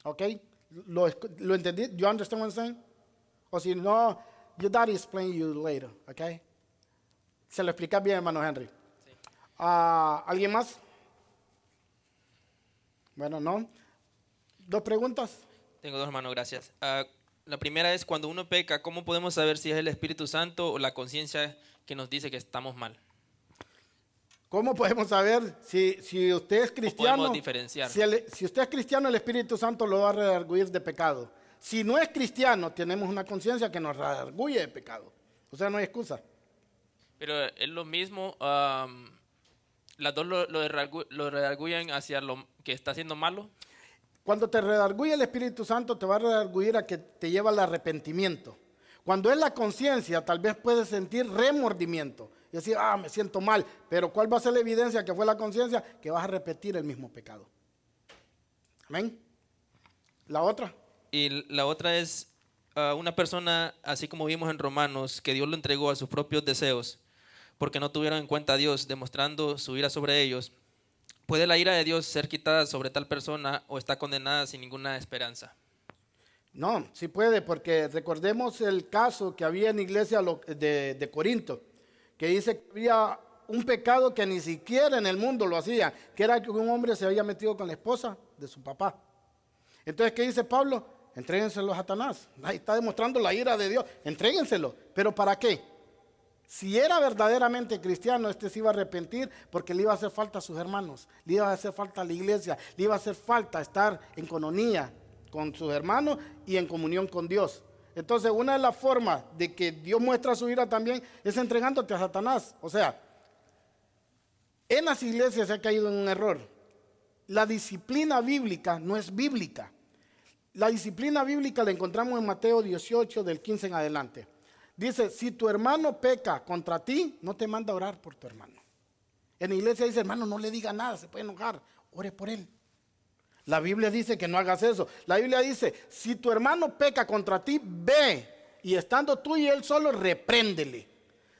¿Ok? ¿Lo entendí? ¿You understand what I'm saying? O si no, your daddy explain you later. ¿Ok? Se lo explica bien, hermano Henry. Sí. ¿Alguien más? Bueno, no. ¿Dos preguntas? Tengo 2, hermano, gracias. La primera es, cuando uno peca, ¿cómo podemos saber si es el Espíritu Santo o la conciencia que nos dice que estamos mal? ¿Cómo podemos saber si usted es cristiano? Podemos diferenciar. Si usted es cristiano, el Espíritu Santo lo va a redarguir de pecado. Si no es cristiano, tenemos una conciencia que nos redarguye de pecado. O sea, no hay excusa. Pero es lo mismo, las dos lo redarguyen hacia lo que está haciendo malo. Cuando te redarguye el Espíritu Santo, te va a redarguir a que te lleva al arrepentimiento. Cuando es la conciencia, tal vez puedes sentir remordimiento y decir, me siento mal. Pero ¿cuál va a ser la evidencia que fue la conciencia? Que vas a repetir el mismo pecado. Amén. ¿La otra? Y la otra es una persona, así como vimos en Romanos, que Dios lo entregó a sus propios deseos, porque no tuvieron en cuenta a Dios, demostrando su ira sobre ellos. ¿Puede la ira de Dios ser quitada sobre tal persona o está condenada sin ninguna esperanza? No, sí puede, porque recordemos el caso que había en la iglesia de Corinto, que dice que había un pecado que ni siquiera en el mundo lo hacía, que era que un hombre se había metido con la esposa de su papá. Entonces, ¿qué dice Pablo? Entréguenselo a Satanás. Ahí está demostrando la ira de Dios. Entréguenselo. ¿Pero para qué? Si era verdaderamente cristiano, se iba a arrepentir porque le iba a hacer falta a sus hermanos, le iba a hacer falta a la iglesia, le iba a hacer falta estar en coinonía con sus hermanos y en comunión con Dios. Entonces, una de las formas de que Dios muestra su ira también es entregándote a Satanás. O sea, en las iglesias se ha caído en un error. La disciplina bíblica no es bíblica. La disciplina bíblica la encontramos en Mateo 18, del 15 en adelante. Dice, si tu hermano peca contra ti, no te manda a orar por tu hermano. En la iglesia dice, hermano, no le diga nada, se puede enojar, ore por él. La Biblia dice que no hagas eso. La Biblia dice, si tu hermano peca contra ti, ve y estando tú y él solo, repréndele.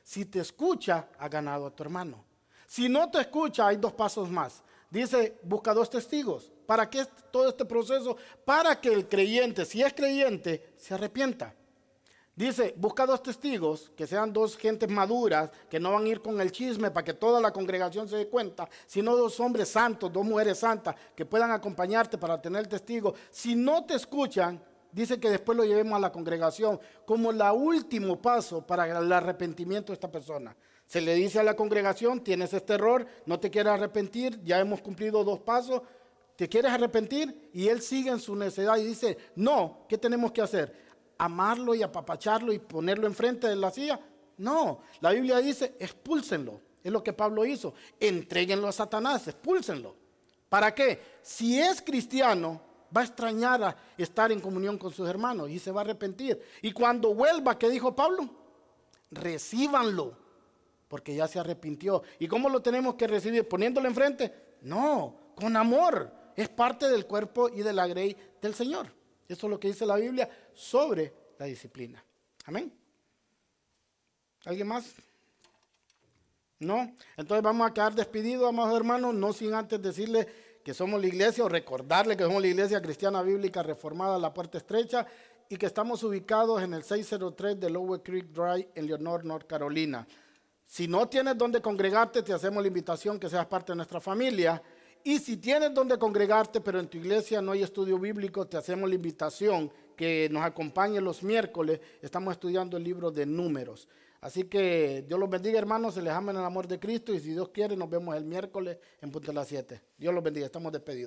Si te escucha, ha ganado a tu hermano. Si no te escucha, hay 2 pasos más. Dice, busca 2 testigos. ¿Para qué todo este proceso? Para que el creyente, si es creyente, se arrepienta. Dice, busca 2 testigos, que sean 2 gentes maduras, que no van a ir con el chisme para que toda la congregación se dé cuenta, sino 2 hombres santos, 2 mujeres santas, que puedan acompañarte para tener testigo. Si no te escuchan, dice que después lo llevemos a la congregación como el último paso para el arrepentimiento de esta persona. Se le dice a la congregación, tienes este error, no te quieres arrepentir, ya hemos cumplido 2 pasos, ¿te quieres arrepentir? Y él sigue en su necedad y dice, no, ¿qué tenemos que hacer? ¿Amarlo y apapacharlo y ponerlo enfrente de la silla? No, la Biblia dice, expúlsenlo. Es lo que Pablo hizo. Entréguenlo a Satanás, expúlsenlo. ¿Para qué? Si es cristiano, va a extrañar a estar en comunión con sus hermanos y se va a arrepentir. Y cuando vuelva, ¿qué dijo Pablo? Recíbanlo, porque ya se arrepintió. ¿Y cómo lo tenemos que recibir? ¿Poniéndolo enfrente? No, con amor. Es parte del cuerpo y de la grey del Señor. Eso es lo que dice la Biblia sobre la disciplina. Amén. ¿Alguien más? ¿No? Entonces vamos a quedar despedidos, amados hermanos, no sin antes decirle que somos la iglesia o recordarle que somos la iglesia cristiana bíblica reformada La Puerta Estrecha y que estamos ubicados en el 603 de Lower Creek Drive en Leonard, North Carolina. Si no tienes donde congregarte, te hacemos la invitación que seas parte de nuestra familia. Y si tienes donde congregarte, pero en tu iglesia no hay estudio bíblico, te hacemos la invitación que nos acompañe los miércoles. Estamos estudiando el libro de Números. Así que Dios los bendiga, hermanos, se les ama en el amor de Cristo y si Dios quiere nos vemos el miércoles en punto de las 7. Dios los bendiga, estamos despedidos.